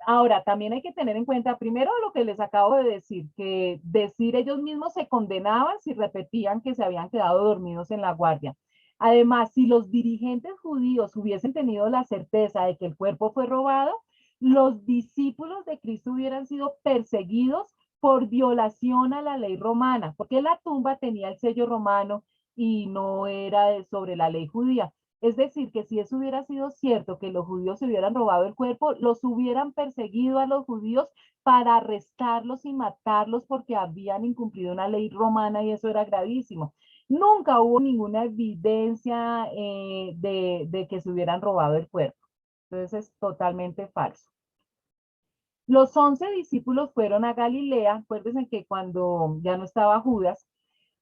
Ahora, también hay que tener en cuenta, primero, lo que les acabo de decir, que decir ellos mismos se condenaban si repetían que se habían quedado dormidos en la guardia. Además, si los dirigentes judíos hubiesen tenido la certeza de que el cuerpo fue robado, los discípulos de Cristo hubieran sido perseguidos por violación a la ley romana, porque la tumba tenía el sello romano y no era sobre la ley judía. Es decir, que si eso hubiera sido cierto, que los judíos se hubieran robado el cuerpo, los hubieran perseguido a los judíos para arrestarlos y matarlos porque habían incumplido una ley romana y eso era gravísimo. Nunca hubo ninguna evidencia de que se hubieran robado el cuerpo. Entonces es totalmente falso. Los 11 discípulos fueron a Galilea, acuérdense que cuando ya no estaba Judas,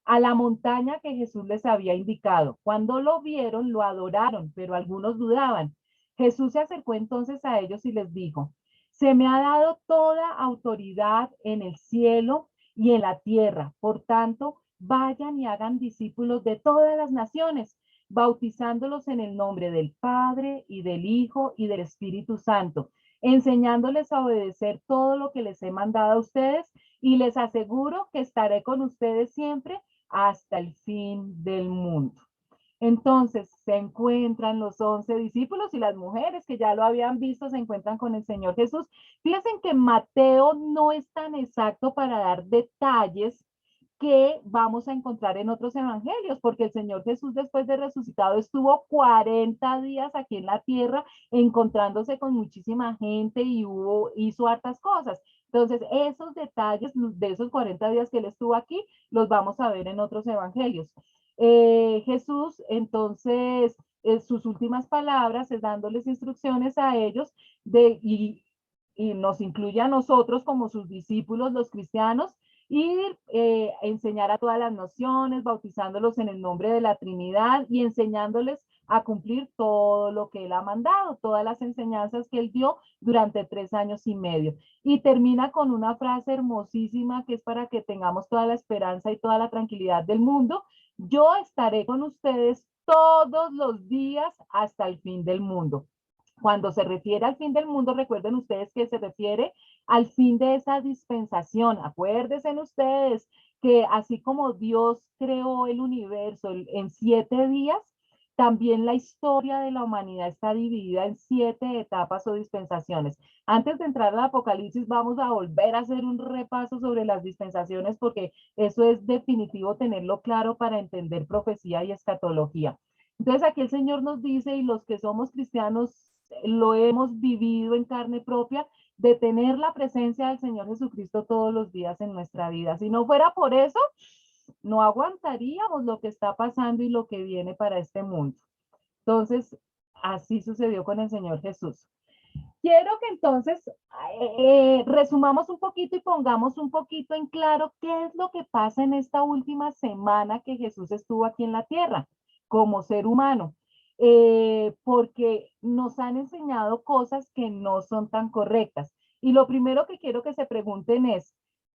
a la montaña que Jesús les había indicado. Cuando lo vieron, lo adoraron, pero algunos dudaban. Jesús se acercó entonces a ellos y les dijo, se me ha dado toda autoridad en el cielo y en la tierra. Por tanto, vayan y hagan discípulos de todas las naciones, bautizándolos en el nombre del Padre y del Hijo y del Espíritu Santo, enseñándoles a obedecer todo lo que les he mandado a ustedes y les aseguro que estaré con ustedes siempre hasta el fin del mundo. Entonces se encuentran los 11 discípulos y las mujeres que ya lo habían visto se encuentran con el Señor Jesús. Fíjense que Mateo no es tan exacto para dar detalles que vamos a encontrar en otros evangelios, porque el Señor Jesús después de resucitado estuvo 40 días aquí en la tierra encontrándose con muchísima gente y hizo hartas cosas. Entonces, esos detalles de esos 40 días que él estuvo aquí, los vamos a ver en otros evangelios. Jesús, entonces, sus últimas palabras es dándoles instrucciones a ellos y nos incluye a nosotros como sus discípulos, los cristianos, y enseñar a todas las naciones, bautizándolos en el nombre de la Trinidad y enseñándoles a cumplir todo lo que él ha mandado, todas las enseñanzas que él dio durante 3 años y medio. Y termina con una frase hermosísima que es para que tengamos toda la esperanza y toda la tranquilidad del mundo. Yo estaré con ustedes todos los días hasta el fin del mundo. Cuando se refiere al fin del mundo, recuerden ustedes que se refiere al fin de esa dispensación. Acuérdense ustedes que así como Dios creó el universo en 7 días, también la historia de la humanidad está dividida en 7 etapas o dispensaciones. Antes de entrar al Apocalipsis, vamos a volver a hacer un repaso sobre las dispensaciones porque eso es definitivo tenerlo claro para entender profecía y escatología. Entonces aquí el Señor nos dice, y los que somos cristianos lo hemos vivido en carne propia, de tener la presencia del Señor Jesucristo todos los días en nuestra vida. Si no fuera por eso, no aguantaríamos lo que está pasando y lo que viene para este mundo. Entonces, así sucedió con el Señor Jesús. Quiero que entonces resumamos un poquito y pongamos un poquito en claro qué es lo que pasa en esta última semana que Jesús estuvo aquí en la tierra como ser humano. Porque nos han enseñado cosas que no son tan correctas. Y lo primero que quiero que se pregunten es,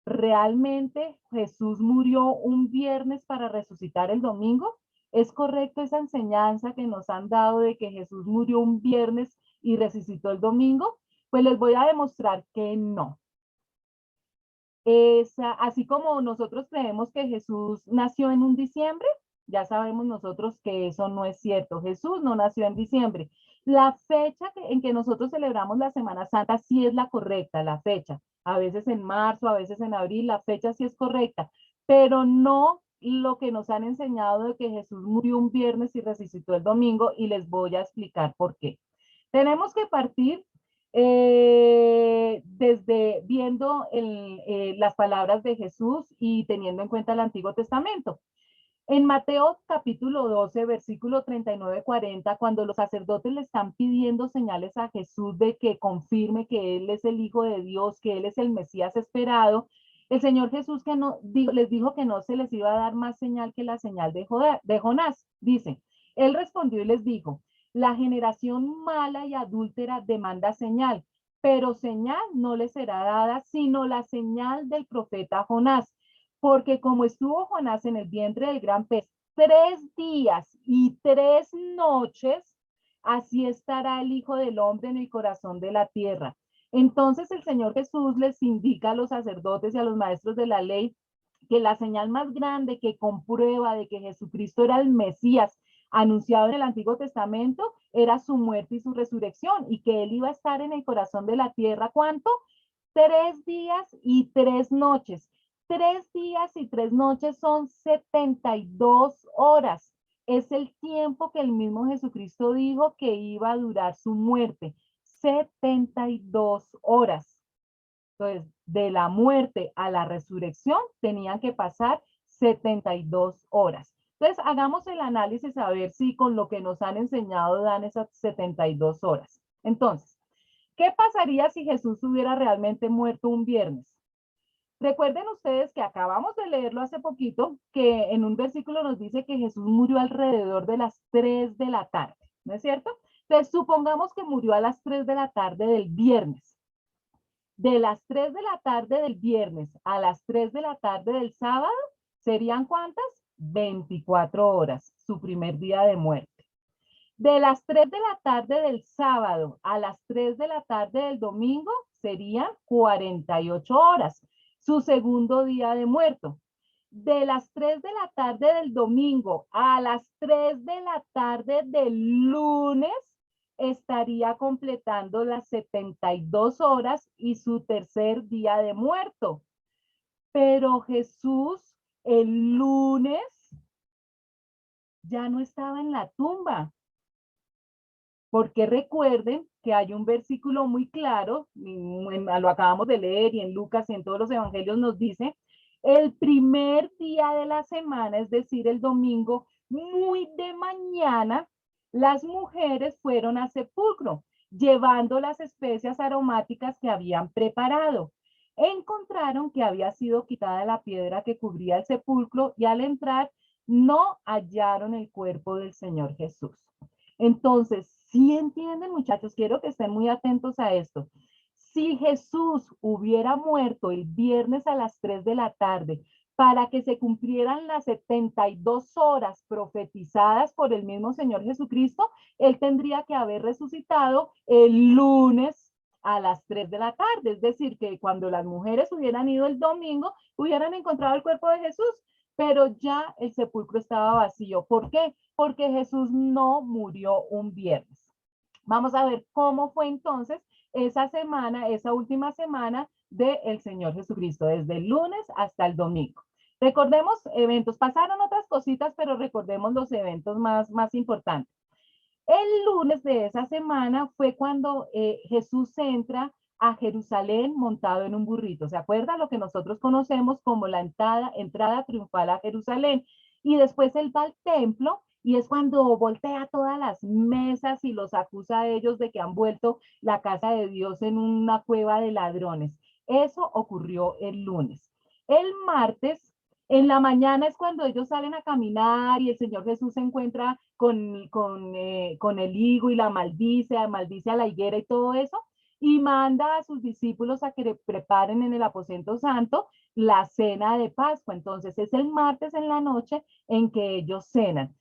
¿realmente Jesús murió un viernes para resucitar el domingo? ¿Es correcto esa enseñanza que nos han dado de que Jesús murió un viernes y resucitó el domingo? Pues les voy a demostrar que no. Así como nosotros creemos que Jesús nació en un diciembre, ya sabemos nosotros que eso no es cierto. Jesús no nació en diciembre. La fecha en que nosotros celebramos la Semana Santa sí es la correcta, la fecha. A veces en marzo, a veces en abril, la fecha sí es correcta, pero no lo que nos han enseñado de que Jesús murió un viernes y resucitó el domingo, y les voy a explicar por qué. Tenemos que partir desde viendo las palabras de Jesús y teniendo en cuenta el Antiguo Testamento. En Mateo capítulo 12, versículo 39-40, cuando los sacerdotes le están pidiendo señales a Jesús de que confirme que Él es el Hijo de Dios, que Él es el Mesías esperado, El Señor Jesús que no, les dijo que no se les iba a dar más señal que la señal de Jonás. Dice, él respondió y les dijo, la generación mala y adúltera demanda señal, pero señal no le será dada, sino la señal del profeta Jonás. Porque como estuvo Jonás en el vientre del gran pez 3 días y 3 noches, así estará el Hijo del Hombre en el corazón de la tierra. Entonces el Señor Jesús les indica a los sacerdotes y a los maestros de la ley que la señal más grande que comprueba de que Jesucristo era el Mesías anunciado en el Antiguo Testamento era su muerte y su resurrección, y que él iba a estar en el corazón de la tierra, ¿cuánto? 3 días y 3 noches. 3 días y 3 noches son 72 horas. Es el tiempo que el mismo Jesucristo dijo que iba a durar su muerte. 72 horas. Entonces, de la muerte a la resurrección tenían que pasar 72 horas. Entonces, hagamos el análisis a ver si con lo que nos han enseñado dan esas 72 horas. Entonces, ¿qué pasaría si Jesús hubiera realmente muerto un viernes? Recuerden ustedes que acabamos de leerlo hace poquito, que en un versículo nos dice que Jesús murió alrededor de las 3 de la tarde, ¿no es cierto? Entonces, supongamos que murió a las 3 de la tarde del viernes. De las 3 de la tarde del viernes a las 3 de la tarde del sábado, ¿serían cuántas? 24 horas, su primer día de muerte. De las 3 de la tarde del sábado a las 3 de la tarde del domingo, serían 48 horas, su segundo día de muerto. De las 3 de la tarde del domingo a las 3 de la tarde del lunes, estaría completando las 72 horas y su tercer día de muerto. Pero Jesús el lunes ya no estaba en la tumba. Porque recuerden que hay un versículo muy claro, lo acabamos de leer y en Lucas y en todos los evangelios nos dice, el primer día de la semana, es decir, el domingo, muy de mañana, las mujeres fueron al sepulcro, llevando las especias aromáticas que habían preparado. Encontraron que había sido quitada la piedra que cubría el sepulcro y al entrar no hallaron el cuerpo del Señor Jesús. Entonces, ¿sí entienden, muchachos? Quiero que estén muy atentos a esto. Si Jesús hubiera muerto el viernes a las 3 de la tarde para que se cumplieran las 72 horas profetizadas por el mismo Señor Jesucristo, él tendría que haber resucitado el lunes a las 3 de la tarde. Es decir, que cuando las mujeres hubieran ido el domingo, hubieran encontrado el cuerpo de Jesús, pero ya el sepulcro estaba vacío. ¿Por qué? Porque Jesús no murió un viernes. Vamos a ver cómo fue entonces esa semana, esa última semana del Señor Jesucristo, desde el lunes hasta el domingo. Recordemos eventos, pasaron otras cositas, pero recordemos los eventos más importantes. El lunes de esa semana fue cuando Jesús entra a Jerusalén montado en un burrito. ¿Se acuerda lo que nosotros conocemos como la entrada triunfal a Jerusalén? Y después él va al templo y es cuando voltea todas las mesas y los acusa a ellos de que han vuelto la casa de Dios en una cueva de ladrones. Eso ocurrió el lunes. El martes, en la mañana es cuando ellos salen a caminar y el Señor Jesús se encuentra con el higo y la maldice a la higuera y todo eso, y manda a sus discípulos a que preparen en el aposento santo la cena de Pascua. Entonces es el martes en la noche en que ellos cenan.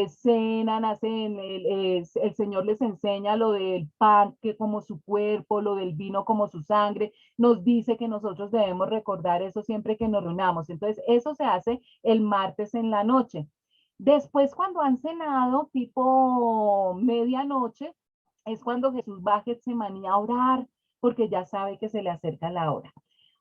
Cenan, el Señor les enseña lo del pan que como su cuerpo, lo del vino como su sangre, nos dice que nosotros debemos recordar eso siempre que nos reunamos. Entonces eso se hace el martes en la noche. Después, cuando han cenado, tipo medianoche, es cuando Jesús va a Getsemaní a orar, porque ya sabe que se le acerca la hora.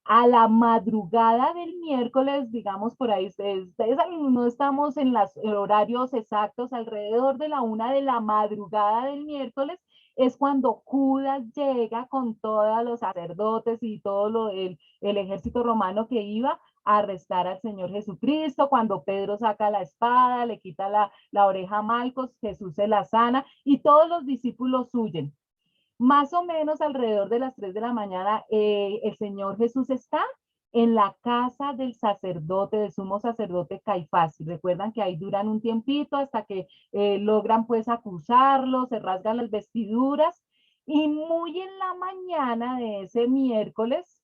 A la madrugada del miércoles, digamos por ahí, ustedes no estamos en los horarios exactos, alrededor de la 1 de la madrugada del miércoles, es cuando Judas llega con todos los sacerdotes y todo el ejército romano que iba a arrestar al Señor Jesucristo. Cuando Pedro saca la espada, le quita la oreja a Malcos, Jesús se la sana y todos los discípulos huyen. Más o menos alrededor de las 3 de la mañana, el Señor Jesús está en la casa del sacerdote, del sumo sacerdote Caifás. Y recuerdan que ahí duran un tiempito hasta que logran pues acusarlo, se rasgan las vestiduras y muy en la mañana de ese miércoles,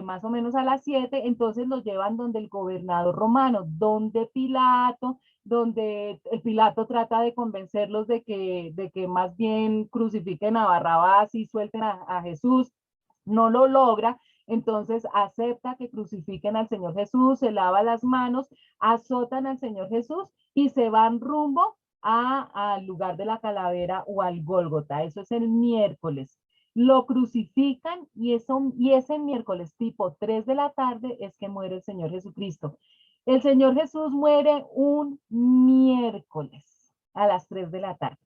más o menos a las 7, entonces los llevan donde el gobernador romano, donde Pilato, donde el Pilato trata de convencerlos de que más bien crucifiquen a Barrabás y suelten a Jesús. No lo logra, entonces acepta que crucifiquen al Señor Jesús, se lava las manos, azotan al Señor Jesús y se van rumbo al lugar de la calavera o al Gólgota. Eso es el miércoles. Lo crucifican y ese miércoles tipo 3 de la tarde es que muere el Señor Jesucristo. El Señor Jesús muere un miércoles a las 3 de la tarde.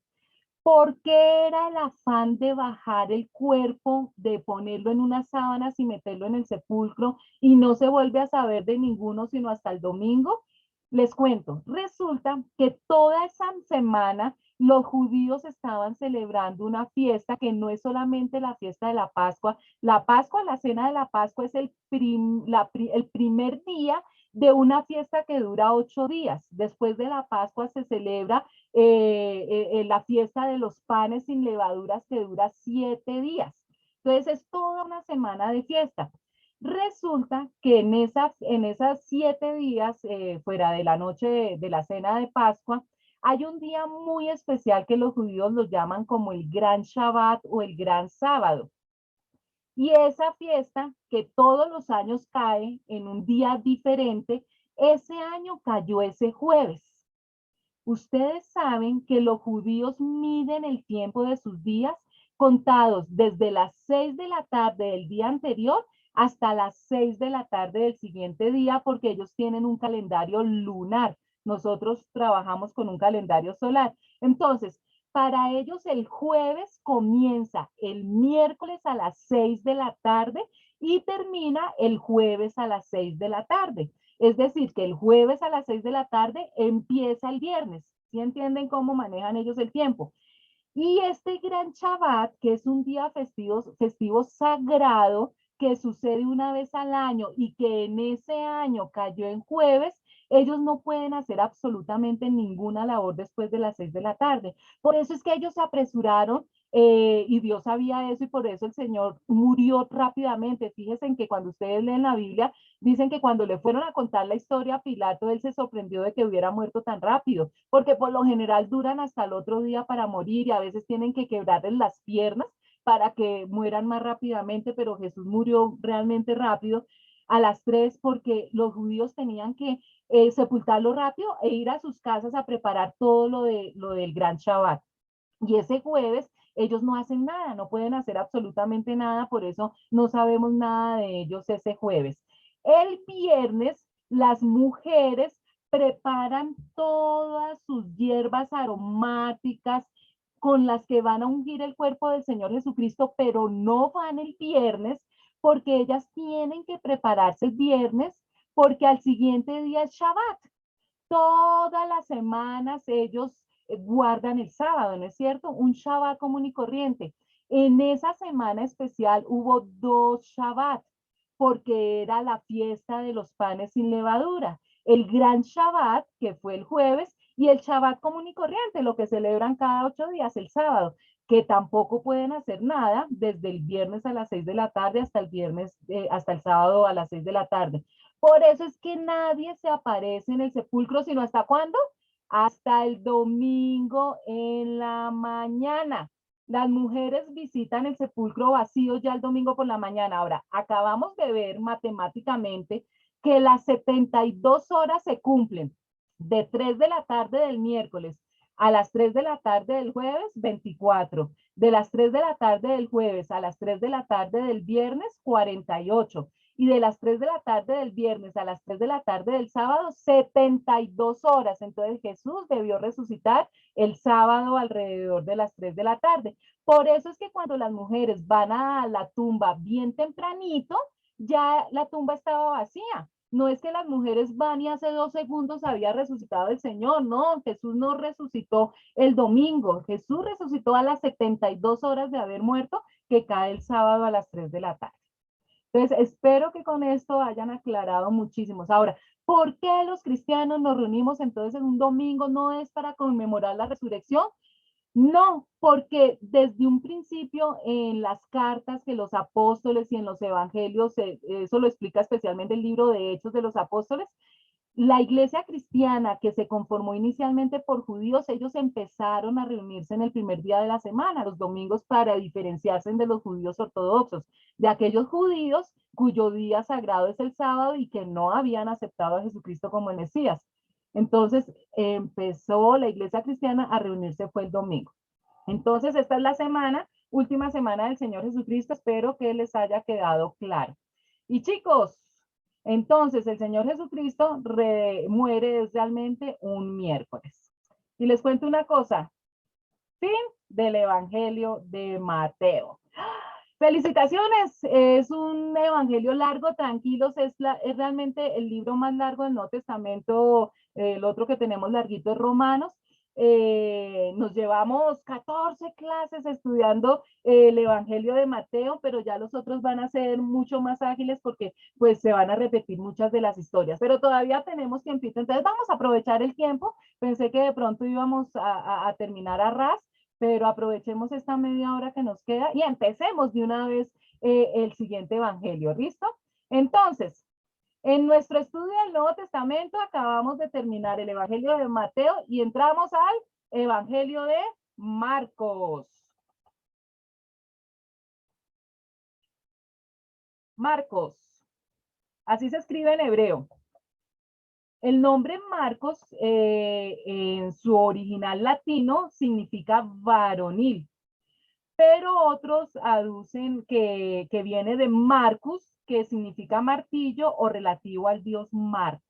¿Por qué era el afán de bajar el cuerpo, de ponerlo en unas sábanas y meterlo en el sepulcro y no se vuelve a saber de ninguno sino hasta el domingo? Les cuento, resulta que toda esa semana los judíos estaban celebrando una fiesta que no es solamente la fiesta de la Pascua. La Pascua, la cena de la Pascua es el primer día de una fiesta que dura 8 días. Después de la Pascua se celebra la fiesta de los panes sin levaduras que dura 7 días. Entonces es toda una semana de fiesta. Resulta que en esas 7 días, fuera de la noche de la cena de Pascua, hay un día muy especial que los judíos lo llaman como el Gran Shabbat o el Gran Sábado. Y esa fiesta que todos los años cae en un día diferente, ese año cayó ese jueves. Ustedes saben que los judíos miden el tiempo de sus días contados desde las 6 de la tarde del día anterior hasta las 6 de la tarde del siguiente día, porque ellos tienen un calendario lunar. Nosotros trabajamos con un calendario solar. Entonces, para ellos el jueves comienza el miércoles a las 6 de la tarde y termina el jueves a las 6 de la tarde. Es decir, que el jueves a las 6 de la tarde empieza el viernes. ¿Sí entienden cómo manejan ellos el tiempo? Y este gran Shabbat, que es un día festivo sagrado, que sucede una vez al año y que en ese año cayó en jueves, ellos no pueden hacer absolutamente ninguna labor después de las 6 de la tarde. Por eso es que ellos se apresuraron y Dios sabía eso y por eso el Señor murió rápidamente. Fíjense en que cuando ustedes leen la Biblia, dicen que cuando le fueron a contar la historia a Pilato, él se sorprendió de que hubiera muerto tan rápido, porque por lo general duran hasta el otro día para morir y a veces tienen que quebrarles las piernas para que mueran más rápidamente, pero Jesús murió realmente rápido a las 3 porque los judíos tenían que sepultarlo rápido e ir a sus casas a preparar todo lo del gran Shabbat. Y ese jueves ellos no hacen nada, no pueden hacer absolutamente nada, por eso no sabemos nada de ellos ese jueves. El viernes las mujeres preparan todas sus hierbas aromáticas con las que van a ungir el cuerpo del Señor Jesucristo, pero no van el viernes porque ellas tienen que prepararse el viernes porque al siguiente día es Shabbat. Todas las semanas ellos guardan el sábado, ¿no es cierto? Un Shabbat común y corriente. En esa semana especial hubo 2 Shabbat, porque era la fiesta de los panes sin levadura. El gran Shabbat, que fue el jueves, y el Shabbat común y corriente, lo que celebran cada 8 días, el sábado, que tampoco pueden hacer nada desde el viernes a las 6 de la tarde hasta el viernes, hasta el sábado a las 6 de la tarde. Por eso es que nadie se aparece en el sepulcro, sino ¿hasta cuándo? Hasta el domingo en la mañana. Las mujeres visitan el sepulcro vacío ya el domingo por la mañana. Ahora, acabamos de ver matemáticamente que las 72 horas se cumplen de 3 de la tarde del miércoles a las 3 de la tarde del jueves, 24. De las 3 de la tarde del jueves a las 3 de la tarde del viernes, 48 y de las 3 de la tarde del viernes a las 3 de la tarde del sábado, 72 horas. Entonces Jesús debió resucitar el sábado alrededor de las 3 de la tarde. Por eso es que cuando las mujeres van a la tumba bien tempranito, ya la tumba estaba vacía. No es que las mujeres van y hace 2 segundos había resucitado el Señor, no, Jesús no resucitó el domingo, Jesús resucitó a las 72 horas de haber muerto, que cae el sábado a las 3 de la tarde. Entonces, espero que con esto hayan aclarado muchísimos. Ahora, ¿por qué los cristianos nos reunimos entonces en un domingo? ¿No es para conmemorar la resurrección? No, porque desde un principio en las cartas que los apóstoles y en los evangelios, eso lo explica especialmente el libro de Hechos de los Apóstoles, la iglesia cristiana que se conformó inicialmente por judíos, ellos empezaron a reunirse en el primer día de la semana, los domingos, para diferenciarse de los judíos ortodoxos, de aquellos judíos cuyo día sagrado es el sábado y que no habían aceptado a Jesucristo como el Mesías. Entonces empezó la iglesia cristiana a reunirse, fue el domingo. Entonces esta es la semana, última semana del Señor Jesucristo, espero que les haya quedado claro. Y chicos, entonces el Señor Jesucristo muere realmente un miércoles. Y les cuento una cosa, fin del Evangelio de Mateo. Felicitaciones, es un evangelio largo, tranquilos, es realmente el libro más largo del Nuevo Testamento, el otro que tenemos larguito es Romanos. Nos llevamos 14 clases estudiando el evangelio de Mateo, pero ya los otros van a ser mucho más ágiles porque pues se van a repetir muchas de las historias, pero todavía tenemos tiempito, entonces vamos a aprovechar el tiempo. Pensé que de pronto íbamos a terminar a ras, pero aprovechemos esta media hora que nos queda y empecemos de una vez el siguiente evangelio, ¿listo? Entonces, en nuestro estudio del Nuevo Testamento acabamos de terminar el evangelio de Mateo y entramos al evangelio de Marcos. Marcos, así se escribe en hebreo. El nombre Marcos en su original latino significa varonil, pero otros aducen que viene de Marcus, que significa martillo o relativo al dios Marte.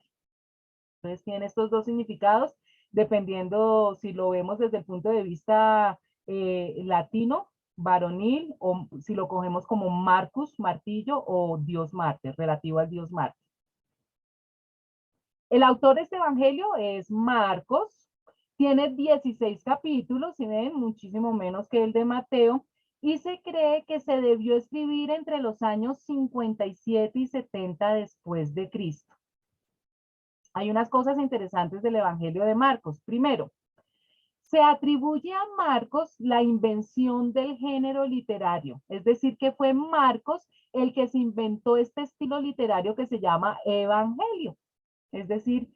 Entonces tiene estos dos significados, dependiendo si lo vemos desde el punto de vista latino, varonil, o si lo cogemos como Marcus, martillo, o dios Marte, relativo al dios Marte. El autor de este evangelio es Marcos, tiene 16 capítulos, y ven, muchísimo menos que el de Mateo, y se cree que se debió escribir entre los años 57 y 70 después de Cristo. Hay unas cosas interesantes del evangelio de Marcos. Primero, se atribuye a Marcos la invención del género literario, es decir, que fue Marcos el que se inventó este estilo literario que se llama evangelio. Es decir,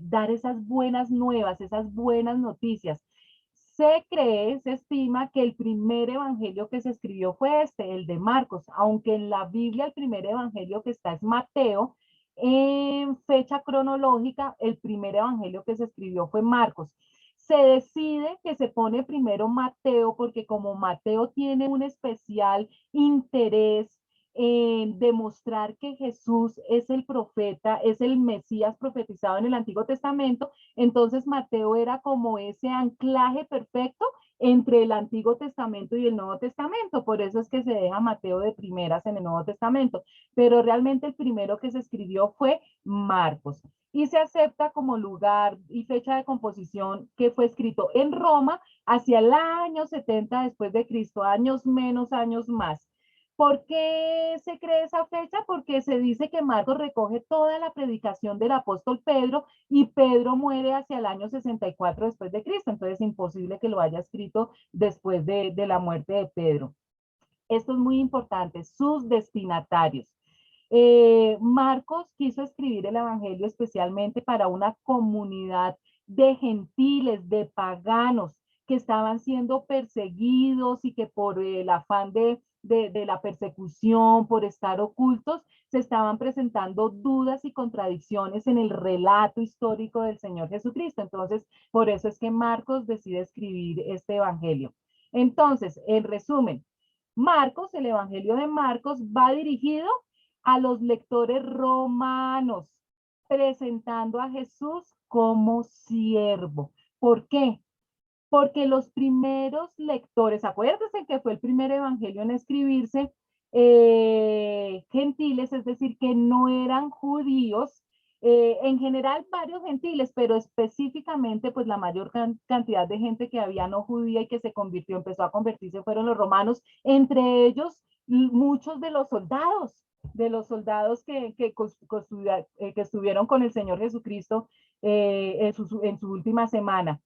dar esas buenas nuevas, esas buenas noticias. Se cree, se estima que el primer evangelio que se escribió fue el de Marcos, aunque en la Biblia el primer evangelio que está es Mateo. En fecha cronológica, el primer evangelio que se escribió fue Marcos. Se decide que se pone primero Mateo porque como Mateo tiene un especial interés demostrar que Jesús es el profeta, es el Mesías profetizado en el Antiguo Testamento, entonces Mateo era como ese anclaje perfecto entre el Antiguo Testamento y el Nuevo Testamento, por eso es que se deja Mateo de primeras en el Nuevo Testamento, pero realmente el primero que se escribió fue Marcos y se acepta como lugar y fecha de composición que fue escrito en Roma hacia el año 70 después de Cristo, años menos, años más. ¿Por qué se cree esa fecha? Porque se dice que Marcos recoge toda la predicación del apóstol Pedro y Pedro muere hacia el año 64 después de Cristo, entonces es imposible que lo haya escrito después de la muerte de Pedro. Esto es muy importante, sus destinatarios. Marcos quiso escribir el Evangelio especialmente para una comunidad de gentiles, de paganos, que estaban siendo perseguidos y que por el afán de la persecución, por estar ocultos, se estaban presentando dudas y contradicciones en el relato histórico del Señor Jesucristo. Entonces, por eso es que Marcos decide escribir este Evangelio. Entonces, en resumen, Marcos, el Evangelio de Marcos, va dirigido a los lectores romanos, presentando a Jesús como siervo. ¿Por qué? Porque los primeros lectores, acuérdense que fue el primer evangelio en escribirse, gentiles, es decir, que no eran judíos, en general varios gentiles, pero específicamente pues la mayor cantidad de gente que había no judía y que se convirtió, empezó a convertirse fueron los romanos, entre ellos muchos de los soldados que estuvieron con el Señor Jesucristo en su última semana.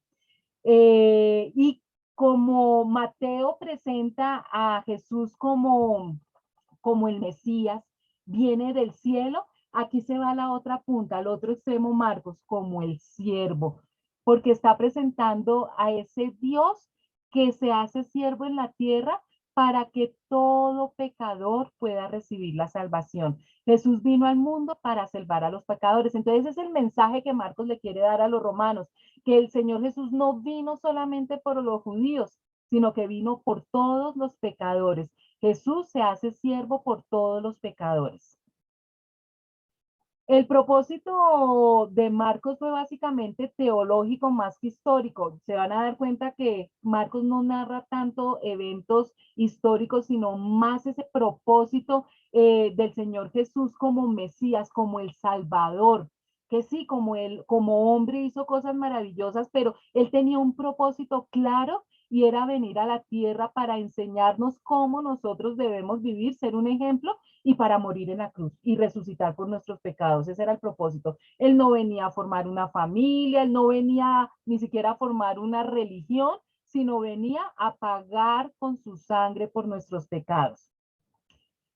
Y como Mateo presenta a Jesús como el Mesías, viene del cielo, aquí se va a la otra punta, al otro extremo Marcos, como el siervo, porque está presentando a ese Dios que se hace siervo en la tierra para que todo pecador pueda recibir la salvación. Jesús vino al mundo para salvar a los pecadores. Entonces es el mensaje que Marcos le quiere dar a los romanos, que el Señor Jesús no vino solamente por los judíos, sino que vino por todos los pecadores. Jesús se hace siervo por todos los pecadores. El propósito de Marcos fue básicamente teológico más que histórico. Se van a dar cuenta que Marcos no narra tanto eventos históricos, sino más ese propósito del Señor Jesús como Mesías, como el Salvador, que sí, como él, como hombre hizo cosas maravillosas, pero él tenía un propósito claro y era venir a la tierra para enseñarnos cómo nosotros debemos vivir, ser un ejemplo y para morir en la cruz y resucitar por nuestros pecados. Ese era el propósito. Él no venía a formar una familia, él no venía ni siquiera a formar una religión, sino venía a pagar con su sangre por nuestros pecados.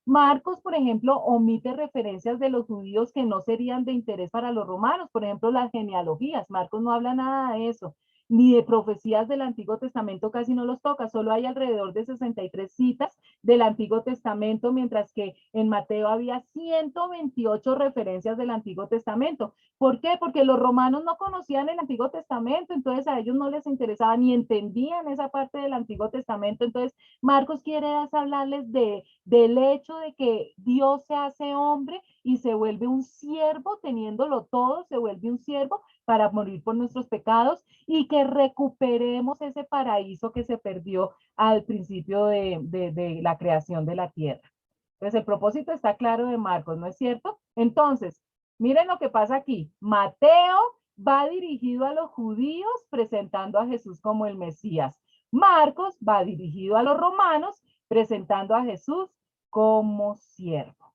Marcos, por ejemplo, omite referencias de los judíos que no serían de interés para los romanos, por ejemplo, las genealogías. Marcos no habla nada de eso, ni de profecías del Antiguo Testamento casi no los toca, solo hay alrededor de 63 citas del Antiguo Testamento, mientras que en Mateo había 128 referencias del Antiguo Testamento. ¿Por qué? Porque los romanos no conocían el Antiguo Testamento, entonces a ellos no les interesaba ni entendían esa parte del Antiguo Testamento, entonces Marcos quiere hablarles del hecho de que Dios se hace hombre y se vuelve un siervo, teniéndolo todo, se vuelve un siervo para morir por nuestros pecados y que recuperemos ese paraíso que se perdió al principio de la creación de la tierra. Entonces, el propósito está claro de Marcos, ¿no es cierto? Entonces, miren lo que pasa aquí. Mateo va dirigido a los judíos presentando a Jesús como el Mesías. Marcos va dirigido a los romanos presentando a Jesús como siervo.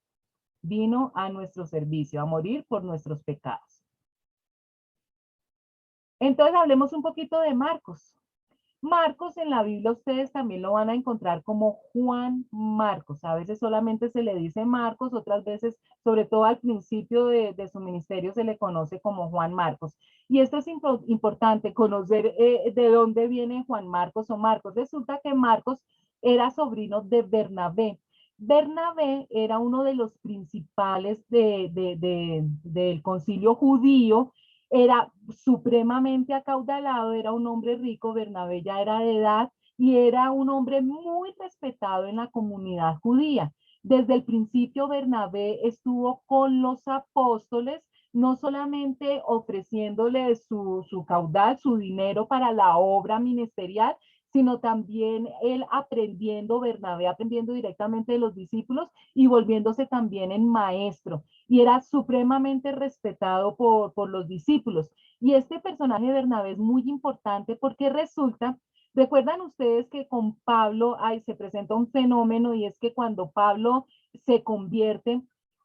Vino a nuestro servicio, a morir por nuestros pecados. Entonces hablemos un poquito de Marcos. Marcos en la Biblia ustedes también lo van a encontrar como Juan Marcos. A veces solamente se le dice Marcos, otras veces, sobre todo al principio de su ministerio, se le conoce como Juan Marcos. Y esto es importante, conocer de dónde viene Juan Marcos o Marcos. Resulta que Marcos era sobrino de Bernabé. Bernabé era uno de los principales del concilio judío, era supremamente acaudalado, era un hombre rico, Bernabé ya era de edad y era un hombre muy respetado en la comunidad judía. Desde el principio Bernabé estuvo con los apóstoles, no solamente ofreciéndoles su caudal, su dinero para la obra ministerial, sino también él aprendiendo, Bernabé aprendiendo directamente de los discípulos y volviéndose también en maestro. Y era supremamente respetado por los discípulos. Y este personaje de Bernabé es muy importante porque resulta, recuerdan ustedes que con Pablo se presenta un fenómeno y es que cuando Pablo se convierte,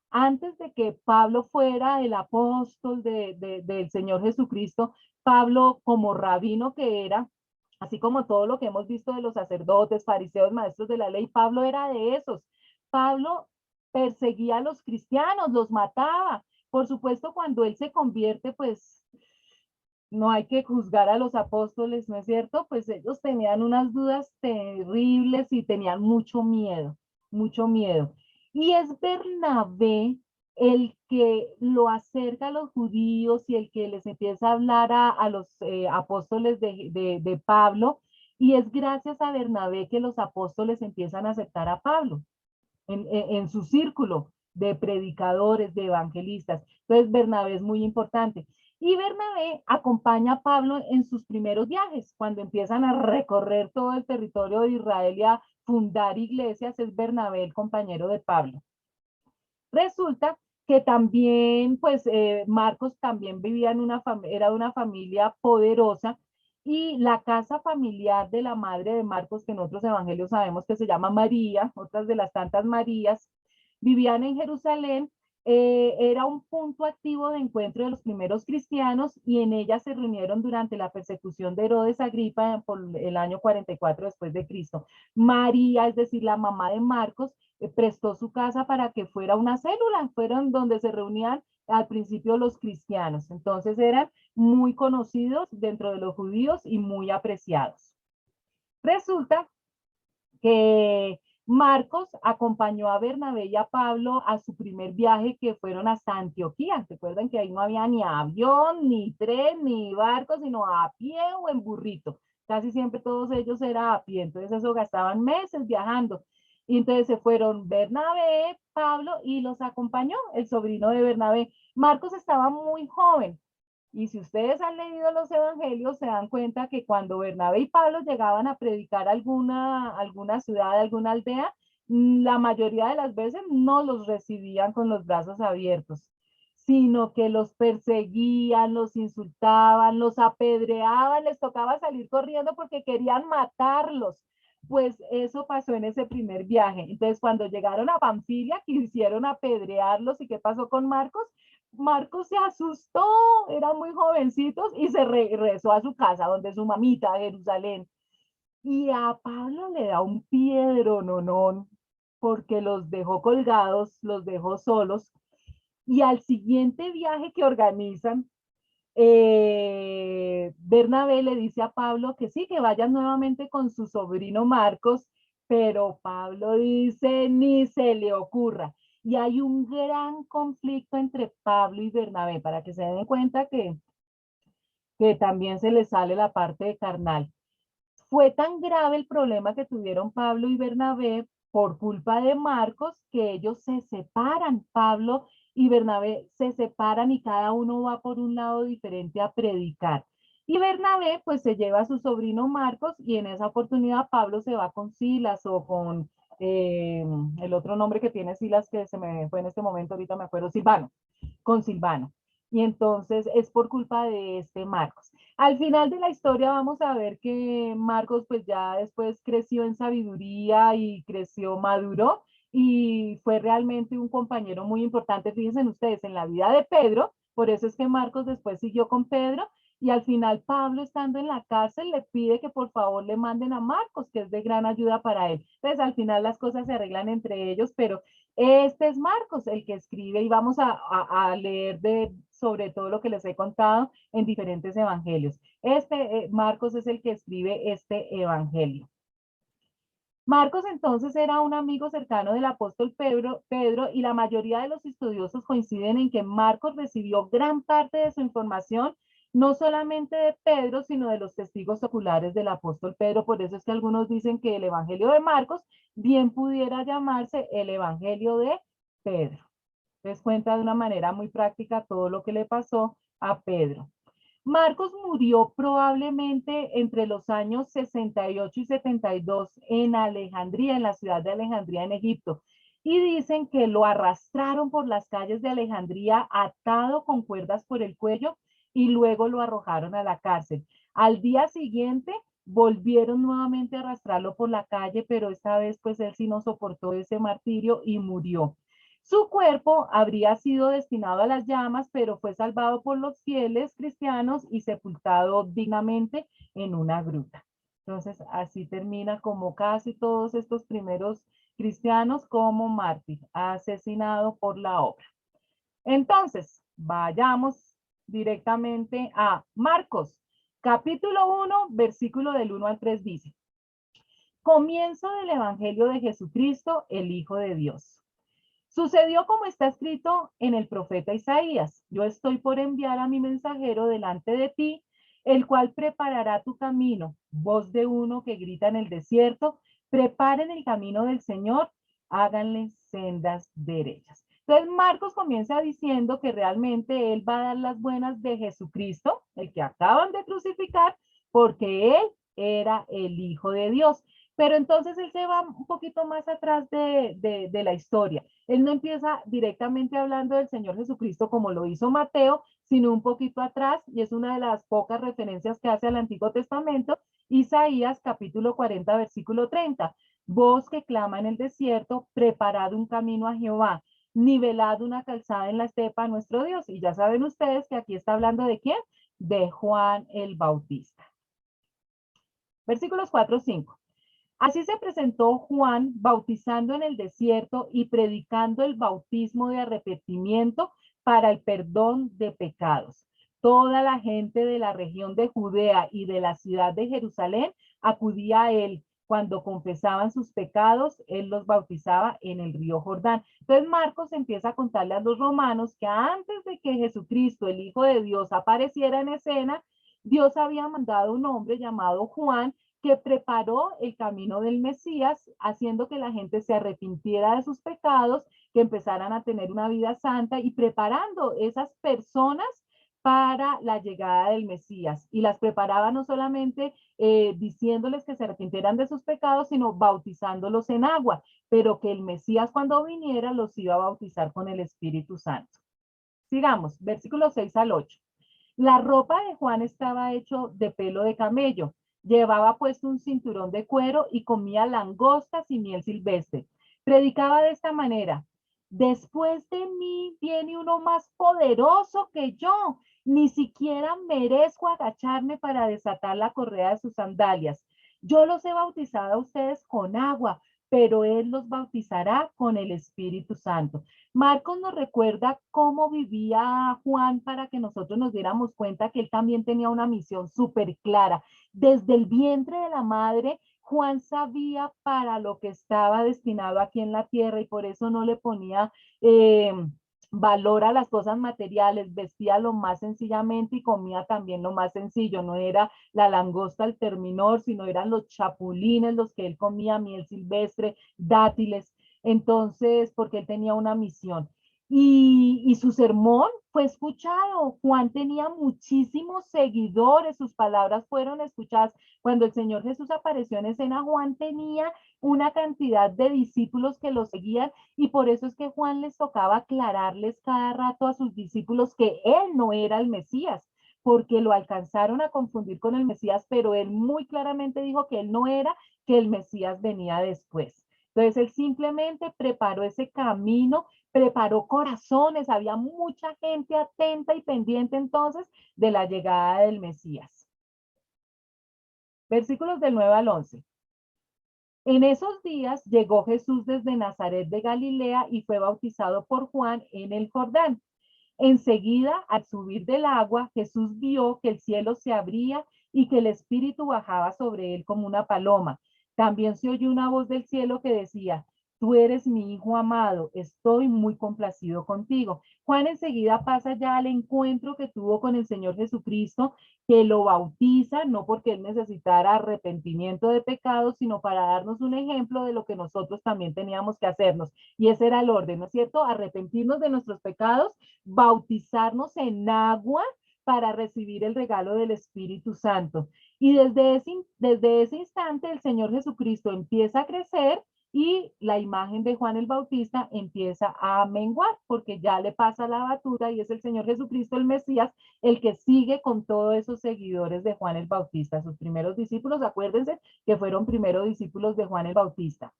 antes de que Pablo fuera el apóstol del Señor Jesucristo, Pablo como rabino que era, así como todo lo que hemos visto de los sacerdotes, fariseos, maestros de la ley, Pablo era de esos. Pablo perseguía a los cristianos, los mataba. Por supuesto, cuando él se convierte, pues no hay que juzgar a los apóstoles, ¿no es cierto? Pues ellos tenían unas dudas terribles y tenían mucho miedo, mucho miedo. Y es Bernabé el que lo acerca a los judíos y el que les empieza a hablar a los apóstoles de Pablo. Y es gracias a Bernabé que los apóstoles empiezan a aceptar a Pablo en su círculo de predicadores, de evangelistas. Entonces, Bernabé es muy importante. Y Bernabé acompaña a Pablo en sus primeros viajes, cuando empiezan a recorrer todo el territorio de Israel y a fundar iglesias, es Bernabé el compañero de Pablo. Resulta que también, pues, Marcos también vivía en era de una familia poderosa Y la casa familiar de la madre de Marcos, que en otros evangelios sabemos que se llama María, otras de las tantas Marías, vivían en Jerusalén, era un punto activo de encuentro de los primeros cristianos y en ella se reunieron durante la persecución de Herodes Agripa por el año 44 después de Cristo. María, es decir, la mamá de Marcos, prestó su casa para que fuera una célula, fueron donde se reunían al principio los cristianos. Entonces eran muy conocidos dentro de los judíos y muy apreciados. Resulta que Marcos acompañó a Bernabé y a Pablo a su primer viaje que fueron hasta Antioquía. Recuerden que ahí no había ni avión, ni tren, ni barco, sino a pie o en burrito. Casi siempre todos ellos eran a pie, entonces eso gastaban meses viajando. Y entonces se fueron Bernabé, Pablo y los acompañó el sobrino de Bernabé. Marcos estaba muy joven, y si ustedes han leído los evangelios, se dan cuenta que cuando Bernabé y Pablo llegaban a predicar alguna ciudad, alguna aldea, la mayoría de las veces no los recibían con los brazos abiertos, sino que los perseguían, los insultaban, los apedreaban, les tocaba salir corriendo porque querían matarlos. Pues eso pasó en ese primer viaje. Entonces, cuando llegaron a Panfilia, quisieron apedrearlos. ¿Y qué pasó con Marcos? Marcos se asustó, eran muy jovencitos y se regresó a su casa, donde su mamita, Jerusalén. Y a Pablo le da un piedrononón porque los dejó colgados, los dejó solos. Y al siguiente viaje que organizan, Bernabé le dice a Pablo que sí, que vayan nuevamente con su sobrino Marcos, pero Pablo dice, ni se le ocurra. Y hay un gran conflicto entre Pablo y Bernabé, para que se den cuenta que también se les sale la parte de carnal. Fue tan grave el problema que tuvieron Pablo y Bernabé por culpa de Marcos que ellos se separan. Pablo y Bernabé se separan y cada uno va por un lado diferente a predicar. Y Bernabé pues se lleva a su sobrino Marcos y en esa oportunidad Pablo se va con Silas o con el otro nombre que tiene Silas que se me fue en este momento, ahorita me acuerdo, Silvano, con Silvano. Y entonces es por culpa de este Marcos. Al final de la historia vamos a ver que Marcos pues ya después creció en sabiduría y creció, maduró y fue realmente un compañero muy importante, fíjense ustedes, en la vida de Pedro, por eso es que Marcos después siguió con Pedro y al final Pablo estando en la cárcel le pide que por favor le manden a Marcos, que es de gran ayuda para él. Entonces al final las cosas se arreglan entre ellos, pero este es Marcos el que escribe y vamos a leer sobre todo lo que les he contado en diferentes evangelios. Marcos es el que escribe este evangelio. Marcos entonces era un amigo cercano del apóstol Pedro y la mayoría de los estudiosos coinciden en que Marcos recibió gran parte de su información no solamente de Pedro, sino de los testigos oculares del apóstol Pedro. Por eso es que algunos dicen que el evangelio de Marcos bien pudiera llamarse el evangelio de Pedro. Les cuenta de una manera muy práctica todo lo que le pasó a Pedro. Marcos murió probablemente entre los años 68 y 72 en Alejandría, en la ciudad de Alejandría, en Egipto. Y dicen que lo arrastraron por las calles de Alejandría atado con cuerdas por el cuello y luego lo arrojaron a la cárcel. Al día siguiente volvieron nuevamente a arrastrarlo por la calle, pero esta vez pues él sí no soportó ese martirio y murió. Su cuerpo habría sido destinado a las llamas, pero fue salvado por los fieles cristianos y sepultado dignamente en una gruta. Entonces, así termina como casi todos estos primeros cristianos como mártir, asesinado por la obra. Entonces, vayamos directamente a Marcos, capítulo 1, versículo del 1 al 3 dice, comienzo del Evangelio de Jesucristo, el Hijo de Dios. Sucedió como está escrito en el profeta Isaías. Yo estoy por enviar a mi mensajero delante de ti, el cual preparará tu camino. Voz de uno que grita en el desierto, preparen el camino del Señor, háganle sendas derechas. Entonces Marcos comienza diciendo que realmente él va a dar las buenas de Jesucristo, el que acaban de crucificar, porque él era el Hijo de Dios. Pero entonces él se va un poquito más atrás de la historia. Él no empieza directamente hablando del Señor Jesucristo como lo hizo Mateo, sino un poquito atrás, y es una de las pocas referencias que hace al Antiguo Testamento, Isaías capítulo 40, versículo 30. Voz que clama en el desierto, preparad un camino a Jehová, nivelad una calzada en la estepa a nuestro Dios. Y ya saben ustedes que aquí está hablando de quién, de Juan el Bautista. Versículos 4, 5. Así se presentó Juan bautizando en el desierto y predicando el bautismo de arrepentimiento para el perdón de pecados. Toda la gente de la región de Judea y de la ciudad de Jerusalén acudía a él. Cuando confesaban sus pecados, él los bautizaba en el río Jordán. Entonces Marcos empieza a contarle a los romanos que antes de que Jesucristo, el Hijo de Dios, apareciera en escena, Dios había mandado un hombre llamado Juan que preparó el camino del Mesías, haciendo que la gente se arrepintiera de sus pecados, que empezaran a tener una vida santa y preparando esas personas para la llegada del Mesías. Y las preparaba no solamente diciéndoles que se arrepintieran de sus pecados, sino bautizándolos en agua, pero que el Mesías cuando viniera los iba a bautizar con el Espíritu Santo. Sigamos, versículos 6 al 8. La ropa de Juan estaba hecho de pelo de camello. Llevaba puesto un cinturón de cuero y comía langostas y miel silvestre. Predicaba de esta manera: después de mí viene uno más poderoso que yo. Ni siquiera merezco agacharme para desatar la correa de sus sandalias. Yo los he bautizado a ustedes con agua, pero él los bautizará con el Espíritu Santo. Marcos nos recuerda cómo vivía Juan para que nosotros nos diéramos cuenta que él también tenía una misión súper clara. Desde el vientre de la madre, Juan sabía para lo que estaba destinado aquí en la tierra y por eso no le ponía valor a las cosas materiales, vestía lo más sencillamente y comía también lo más sencillo. No era la langosta al terminor, sino eran los chapulines los que él comía, miel silvestre, dátiles. Entonces, porque él tenía una misión. Y su sermón fue escuchado. Juan tenía muchísimos seguidores, sus palabras fueron escuchadas. Cuando el Señor Jesús apareció en escena, Juan tenía una cantidad de discípulos que lo seguían y por eso es que Juan les tocaba aclararles cada rato a sus discípulos que él no era el Mesías, porque lo alcanzaron a confundir con el Mesías, pero él muy claramente dijo que él no era, que el Mesías venía después. Entonces él simplemente preparó ese camino, preparó corazones, había mucha gente atenta y pendiente entonces de la llegada del Mesías. Versículos del 9 al 11. En esos días llegó Jesús desde Nazaret de Galilea y fue bautizado por Juan en el Jordán. Enseguida, al subir del agua, Jesús vio que el cielo se abría y que el Espíritu bajaba sobre él como una paloma. También se oyó una voz del cielo que decía: tú eres mi hijo amado, estoy muy complacido contigo. Juan enseguida pasa ya al encuentro que tuvo con el Señor Jesucristo, que lo bautiza, no porque él necesitara arrepentimiento de pecados, sino para darnos un ejemplo de lo que nosotros también teníamos que hacernos. Y ese era el orden, ¿no es cierto? Arrepentirnos de nuestros pecados, bautizarnos en agua para recibir el regalo del Espíritu Santo. Y desde ese instante el Señor Jesucristo empieza a crecer y la imagen de Juan el Bautista empieza a menguar porque ya le pasa la batuta y es el Señor Jesucristo, el Mesías, el que sigue con todos esos seguidores de Juan el Bautista, sus primeros discípulos. Acuérdense que fueron primeros discípulos de Juan el Bautista.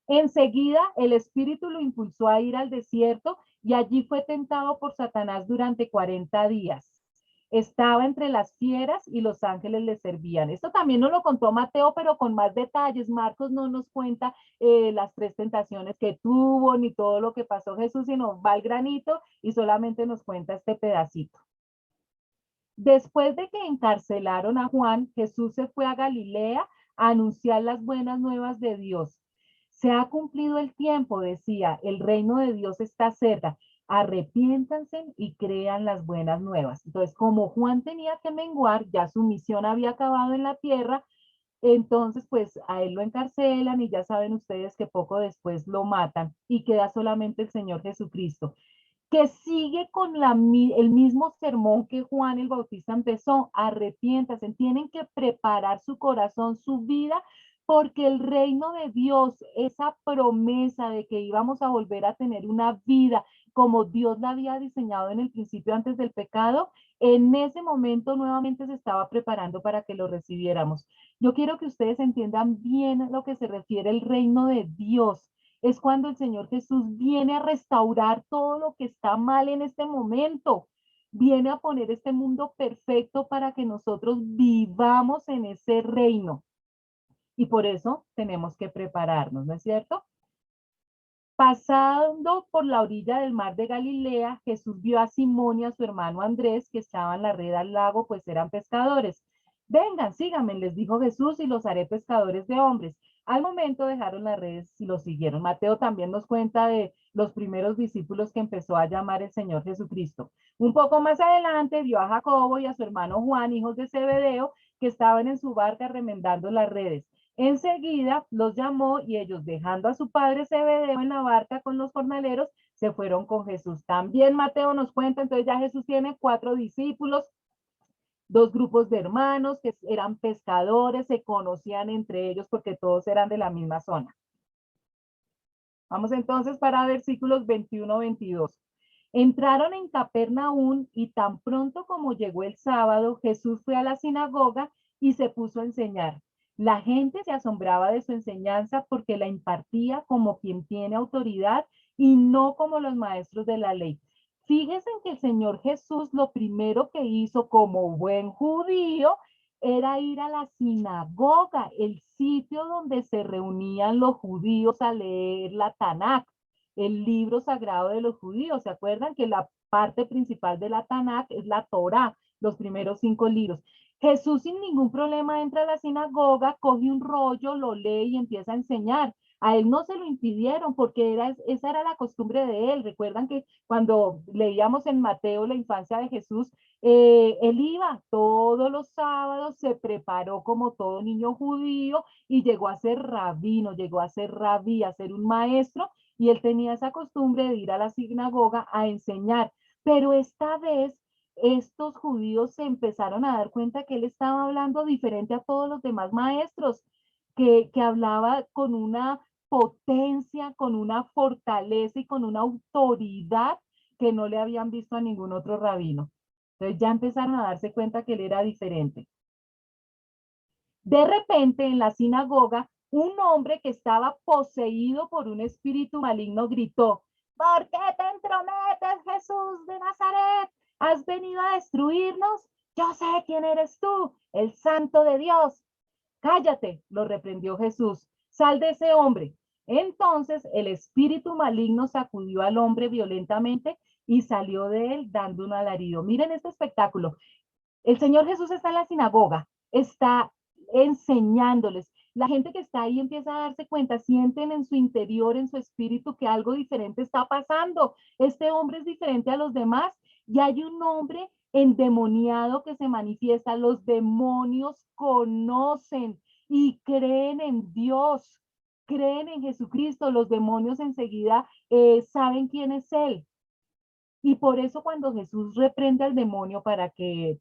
Enseguida el Espíritu lo impulsó a ir al desierto y allí fue tentado por Satanás durante 40 días. Estaba entre las fieras y los ángeles le servían. Esto también nos lo contó Mateo, pero con más detalles. Marcos no nos cuenta las 3 tentaciones que tuvo, ni todo lo que pasó Jesús, sino va al granito y solamente nos cuenta este pedacito. Después de que encarcelaron a Juan, Jesús se fue a Galilea a anunciar las buenas nuevas de Dios. Se ha cumplido el tiempo, decía, el reino de Dios está cerca. Arrepiéntanse y crean las buenas nuevas. Entonces, como Juan tenía que menguar, ya su misión había acabado en la tierra, entonces pues a él lo encarcelan y ya saben ustedes que poco después lo matan y queda solamente el Señor Jesucristo, que sigue con el mismo sermón que Juan el Bautista empezó: arrepiéntanse, tienen que preparar su corazón, su vida, porque el reino de Dios, esa promesa de que íbamos a volver a tener una vida como Dios la había diseñado en el principio antes del pecado, en ese momento nuevamente se estaba preparando para que lo recibiéramos. Yo quiero que ustedes entiendan bien a lo que se refiere el reino de Dios. Es cuando el Señor Jesús viene a restaurar todo lo que está mal en este momento. Viene a poner este mundo perfecto para que nosotros vivamos en ese reino. Y por eso tenemos que prepararnos, ¿no es cierto? Pasando por la orilla del mar de Galilea, Jesús vio a Simón y a su hermano Andrés, que estaban en la red al lago, pues eran pescadores. Vengan, síganme, les dijo Jesús, y los haré pescadores de hombres. Al momento dejaron las redes y los siguieron. Mateo también nos cuenta de los primeros discípulos que empezó a llamar el Señor Jesucristo. Un poco más adelante vio a Jacobo y a su hermano Juan, hijos de Zebedeo, que estaban en su barca remendando las redes. Enseguida los llamó y ellos, dejando a su padre Zebedeo en la barca con los jornaleros, se fueron con Jesús. También Mateo nos cuenta, entonces ya Jesús tiene 4 discípulos, 2 grupos de hermanos que eran pescadores, se conocían entre ellos porque todos eran de la misma zona. Vamos entonces para versículos 21-22. Entraron en Capernaum y tan pronto como llegó el sábado, Jesús fue a la sinagoga y se puso a enseñar. La gente se asombraba de su enseñanza porque la impartía como quien tiene autoridad y no como los maestros de la ley. Fíjense que el Señor Jesús lo primero que hizo como buen judío era ir a la sinagoga, el sitio donde se reunían los judíos a leer la Tanakh, el libro sagrado de los judíos. ¿Se acuerdan que la parte principal de la Tanakh es la Torá, los primeros 5 libros? Jesús sin ningún problema entra a la sinagoga, coge un rollo, lo lee y empieza a enseñar. A él no se lo impidieron porque esa era la costumbre de él. Recuerdan que cuando leíamos en Mateo la infancia de Jesús, él iba todos los sábados, se preparó como todo niño judío y llegó a ser rabino, llegó a ser rabí, a ser un maestro, y él tenía esa costumbre de ir a la sinagoga a enseñar. Pero esta vez estos judíos se empezaron a dar cuenta que él estaba hablando diferente a todos los demás maestros, que hablaba con una potencia, con una fortaleza y con una autoridad que no le habían visto a ningún otro rabino. Entonces ya empezaron a darse cuenta que él era diferente. De repente en la sinagoga, un hombre que estaba poseído por un espíritu maligno gritó: ¿por qué te entrometes, Jesús de Nazaret? ¿Has venido a destruirnos? Yo sé quién eres tú, el Santo de Dios. Cállate, lo reprendió Jesús. Sal de ese hombre. Entonces el espíritu maligno sacudió al hombre violentamente y salió de él dando un alarido. Miren este espectáculo. El Señor Jesús está en la sinagoga, está enseñándoles. La gente que está ahí empieza a darse cuenta, sienten en su interior, en su espíritu, que algo diferente está pasando. Este hombre es diferente a los demás y hay un hombre endemoniado que se manifiesta. Los demonios conocen y creen en Dios, creen en Jesucristo. Los demonios enseguida saben quién es Él. Y por eso cuando Jesús reprende al demonio para que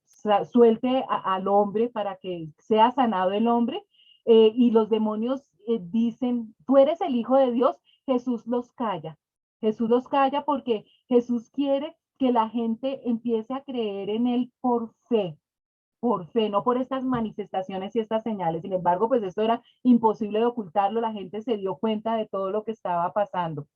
suelte al hombre, para que sea sanado el hombre, y los demonios dicen, tú eres el Hijo de Dios, Jesús los calla. Jesús los calla porque Jesús quiere que la gente empiece a creer en Él por fe, no por estas manifestaciones y estas señales. Sin embargo, pues esto era imposible de ocultarlo, la gente se dio cuenta de todo lo que estaba pasando.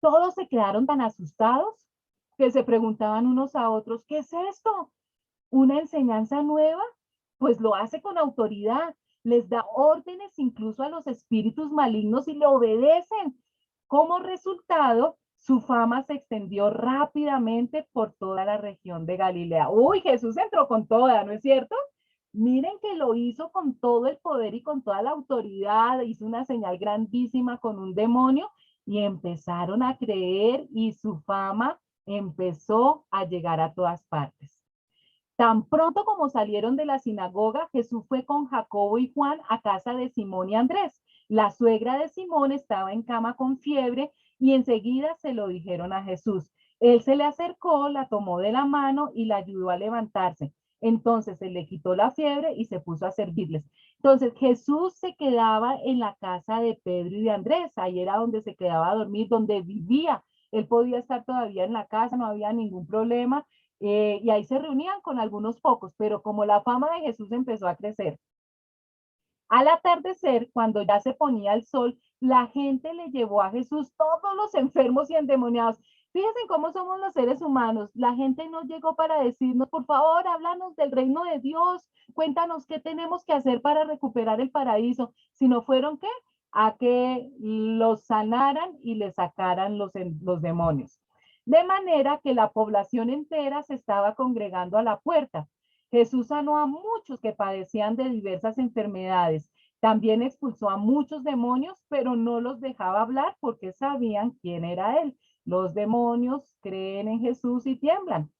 Todos se quedaron tan asustados que se preguntaban unos a otros, ¿qué es esto? ¿Una enseñanza nueva? Pues lo hace con autoridad, les da órdenes incluso a los espíritus malignos y le obedecen. Como resultado, su fama se extendió rápidamente por toda la región de Galilea. Uy, Jesús entró con toda, ¿no es cierto? Miren que lo hizo con todo el poder y con toda la autoridad, hizo una señal grandísima con un demonio y empezaron a creer y su fama empezó a llegar a todas partes. Tan pronto como salieron de la sinagoga, Jesús fue con Jacobo y Juan a casa de Simón y Andrés. La suegra de Simón estaba en cama con fiebre y enseguida se lo dijeron a Jesús. Él se le acercó, la tomó de la mano y la ayudó a levantarse. Entonces se le quitó la fiebre y se puso a servirles. Entonces Jesús se quedaba en la casa de Pedro y de Andrés, ahí era donde se quedaba a dormir, donde vivía. Él podía estar todavía en la casa, no había ningún problema, y ahí se reunían con algunos pocos, pero como la fama de Jesús empezó a crecer, al atardecer, cuando ya se ponía el sol, la gente le llevó a Jesús todos los enfermos y endemoniados. Fíjense cómo somos los seres humanos. La gente no llegó para decirnos, por favor, háblanos del reino de Dios, cuéntanos qué tenemos que hacer para recuperar el paraíso, sino fueron ¿qué? A que los sanaran y le sacaran los demonios. De manera que la población entera se estaba congregando a la puerta. Jesús sanó a muchos que padecían de diversas enfermedades. También expulsó a muchos demonios, pero no los dejaba hablar porque sabían quién era él. Los demonios creen en Jesús y tiemblan.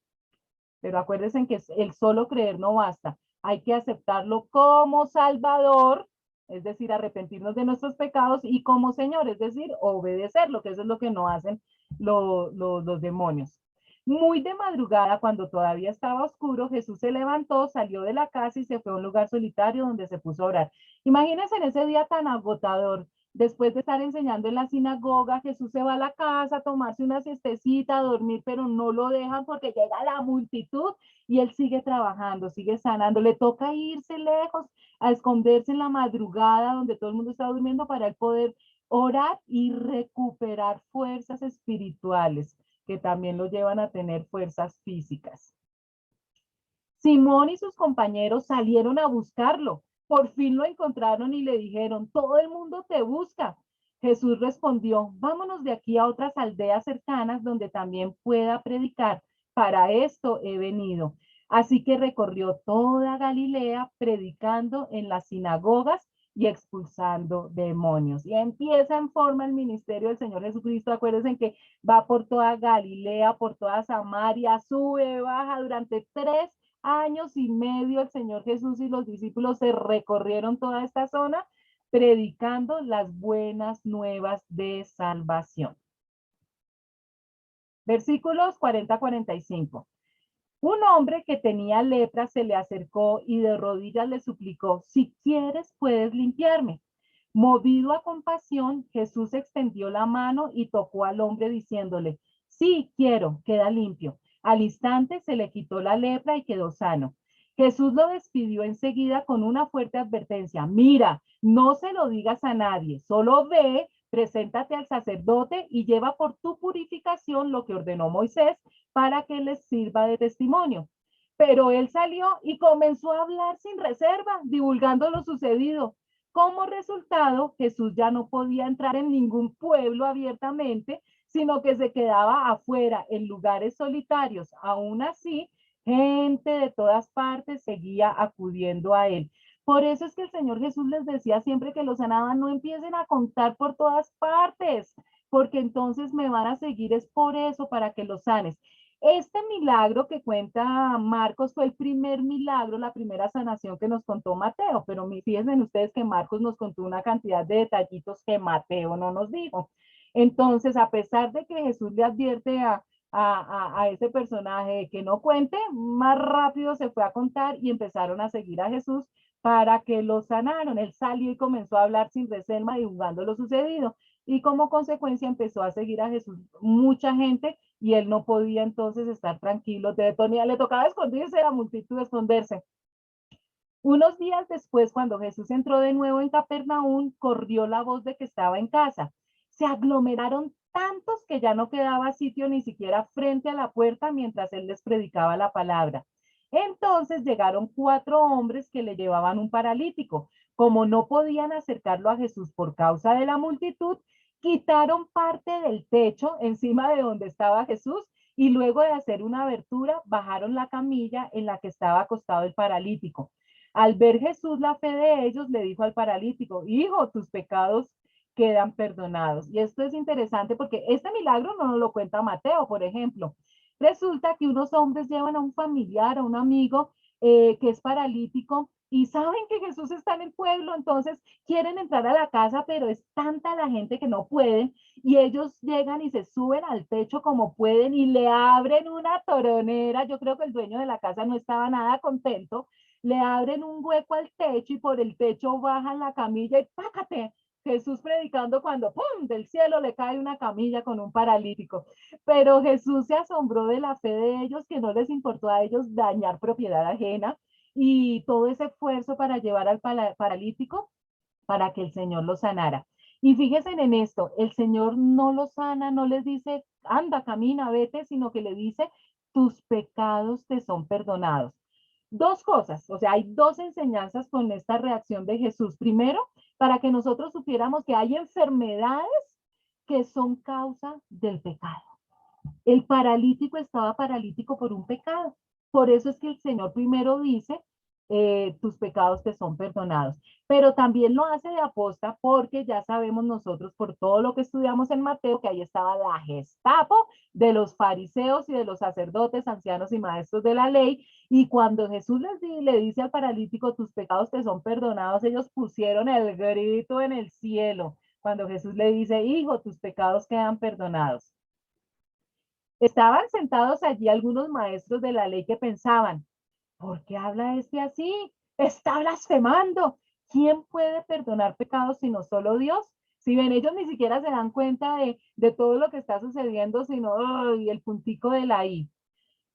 Pero acuérdense que el solo creer no basta. Hay que aceptarlo como Salvador, es decir, arrepentirnos de nuestros pecados, y como Señor, es decir, obedecerlo, que eso es lo que no hacen los demonios. Muy de madrugada, cuando todavía estaba oscuro, Jesús se levantó, salió de la casa y se fue a un lugar solitario donde se puso a orar. Imagínense en ese día tan agotador. Después de estar enseñando en la sinagoga, Jesús se va a la casa a tomarse una siestecita, a dormir, pero no lo dejan porque llega la multitud y él sigue trabajando, sigue sanando. Le toca irse lejos, a esconderse en la madrugada donde todo el mundo está durmiendo para él poder orar y recuperar fuerzas espirituales que también lo llevan a tener fuerzas físicas. Simón y sus compañeros salieron a buscarlo. Por fin lo encontraron y le dijeron, todo el mundo te busca. Jesús respondió, vámonos de aquí a otras aldeas cercanas donde también pueda predicar. Para esto he venido. Así que recorrió toda Galilea predicando en las sinagogas y expulsando demonios. Y empieza en forma el ministerio del Señor Jesucristo. Acuérdense que va por toda Galilea, por toda Samaria, sube, baja durante 3 años y medio. El Señor Jesús y los discípulos se recorrieron toda esta zona predicando las buenas nuevas de salvación. Versículos 40-45. Un hombre que tenía lepra se le acercó y de rodillas le suplicó, si quieres puedes limpiarme. Movido a compasión, Jesús extendió la mano y tocó al hombre diciéndole, sí, quiero, queda limpio. Al instante se le quitó la lepra y quedó sano. Jesús lo despidió enseguida con una fuerte advertencia. Mira, no se lo digas a nadie, solo ve, preséntate al sacerdote y lleva por tu purificación lo que ordenó Moisés para que les sirva de testimonio. Pero él salió y comenzó a hablar sin reserva, divulgando lo sucedido. Como resultado, Jesús ya no podía entrar en ningún pueblo abiertamente, sino que se quedaba afuera, en lugares solitarios. Aún así, gente de todas partes seguía acudiendo a él. Por eso es que el Señor Jesús les decía siempre que los sanaban, no empiecen a contar por todas partes, porque entonces me van a seguir, es por eso, para que los sanes. Este milagro que cuenta Marcos fue el primer milagro, la primera sanación que nos contó Mateo, pero fíjense ustedes que Marcos nos contó una cantidad de detallitos que Mateo no nos dijo. Entonces, a pesar de que Jesús le advierte a ese personaje que no cuente, más rápido se fue a contar y empezaron a seguir a Jesús para que lo sanaron. Él salió y comenzó a hablar sin reserva, divulgando lo sucedido. Y como consecuencia empezó a seguir a Jesús mucha gente y él no podía entonces estar tranquilo. Le tocaba esconderse, la multitud esconderse. Unos días después, cuando Jesús entró de nuevo en Capernaum, corrió la voz de que estaba en casa. Se aglomeraron tantos que ya no quedaba sitio ni siquiera frente a la puerta mientras él les predicaba la palabra. Entonces llegaron 4 hombres que le llevaban un paralítico. Como no podían acercarlo a Jesús por causa de la multitud, quitaron parte del techo encima de donde estaba Jesús y luego de hacer una abertura, bajaron la camilla en la que estaba acostado el paralítico. Al ver Jesús la fe de ellos, le dijo al paralítico, hijo, tus pecados quedan perdonados. Y esto es interesante porque este milagro no nos lo cuenta Mateo, por ejemplo. Resulta que unos hombres llevan a un familiar, a un amigo que es paralítico y saben que Jesús está en el pueblo, entonces quieren entrar a la casa, pero es tanta la gente que no pueden y ellos llegan y se suben al techo como pueden y le abren una toronera. Yo creo que el dueño de la casa no estaba nada contento, le abren un hueco al techo y por el techo bajan la camilla y ¡pácate! Jesús predicando cuando ¡pum! Del cielo le cae una camilla con un paralítico. Pero Jesús se asombró de la fe de ellos, que no les importó a ellos dañar propiedad ajena y todo ese esfuerzo para llevar al paralítico para que el Señor lo sanara. Y fíjense en esto, el Señor no lo sana, no les dice, anda, camina, vete, sino que le dice, tus pecados te son perdonados. Dos cosas, o sea, hay dos enseñanzas con esta reacción de Jesús. Primero, para que nosotros supiéramos que hay enfermedades que son causa del pecado. El paralítico estaba paralítico por un pecado. Por eso es que el Señor primero dice, tus pecados te son perdonados. Pero también lo hace de aposta porque ya sabemos nosotros por todo lo que estudiamos en Mateo que ahí estaba la Gestapo de los fariseos y de los sacerdotes, ancianos y maestros de la ley. Y cuando Jesús le dice al paralítico, tus pecados te son perdonados, ellos pusieron el grito en el cielo. Cuando Jesús le dice, hijo, tus pecados quedan perdonados. Estaban sentados allí algunos maestros de la ley que pensaban, ¿por qué habla este así? Está blasfemando. ¿Quién puede perdonar pecados sino solo Dios? Si ven, ellos ni siquiera se dan cuenta de todo lo que está sucediendo, sino el puntico de la I.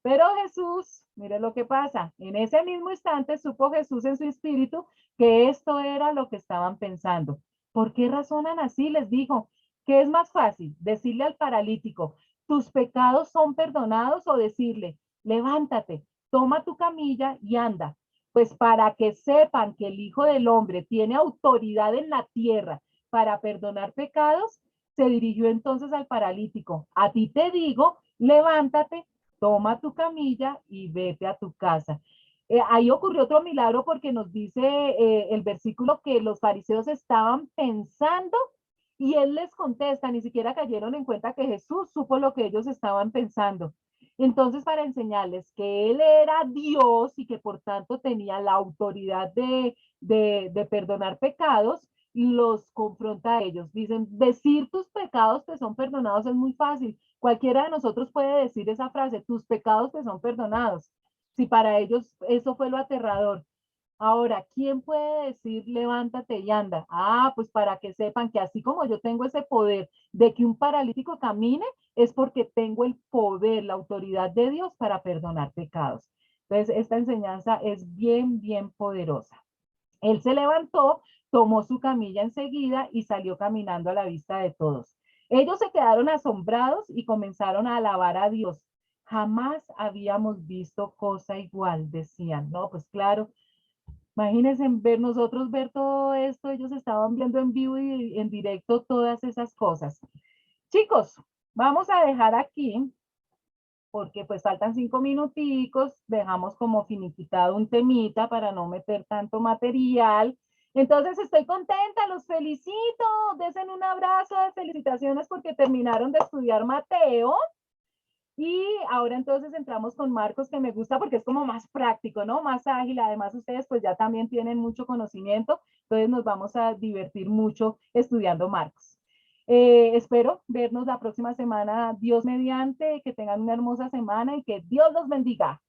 Pero Jesús, mire lo que pasa, en ese mismo instante supo Jesús en su espíritu que esto era lo que estaban pensando. ¿Por qué razonan así? Les dijo, ¿qué es más fácil? Decirle al paralítico, tus pecados son perdonados o decirle, levántate, toma tu camilla y anda. Pues para que sepan que el Hijo del Hombre tiene autoridad en la tierra para perdonar pecados, se dirigió entonces al paralítico. A ti te digo, levántate, toma tu camilla y vete a tu casa. Ahí ocurrió otro milagro porque nos dice el versículo que los fariseos estaban pensando y él les contesta, ni siquiera cayeron en cuenta que Jesús supo lo que ellos estaban pensando. Entonces, para enseñarles que Él era Dios y que por tanto tenía la autoridad de perdonar pecados, los confronta a ellos. Dicen, decir tus pecados te son perdonados es muy fácil. Cualquiera de nosotros puede decir esa frase, tus pecados te son perdonados. Si para ellos eso fue lo aterrador. Ahora, ¿quién puede decir levántate y anda? Ah, pues para que sepan que así como yo tengo ese poder de que un paralítico camine, es porque tengo el poder, la autoridad de Dios para perdonar pecados. Entonces, esta enseñanza es bien, bien poderosa. Él se levantó, tomó su camilla enseguida y salió caminando a la vista de todos. Ellos se quedaron asombrados y comenzaron a alabar a Dios. Jamás habíamos visto cosa igual, decían. No, pues claro, imagínense ver nosotros ver todo esto, ellos estaban viendo en vivo y en directo todas esas cosas. Chicos, vamos a dejar aquí porque pues faltan 5 minuticos, dejamos como finiquitado un temita para no meter tanto material. Entonces estoy contenta, los felicito, desen un abrazo de felicitaciones porque terminaron de estudiar Mateo. Y ahora entonces entramos con Marcos, que me gusta porque es como más práctico, ¿no? Más ágil. Además, ustedes pues ya también tienen mucho conocimiento, entonces nos vamos a divertir mucho estudiando Marcos. Espero vernos la próxima semana, Dios mediante, que tengan una hermosa semana y que Dios los bendiga.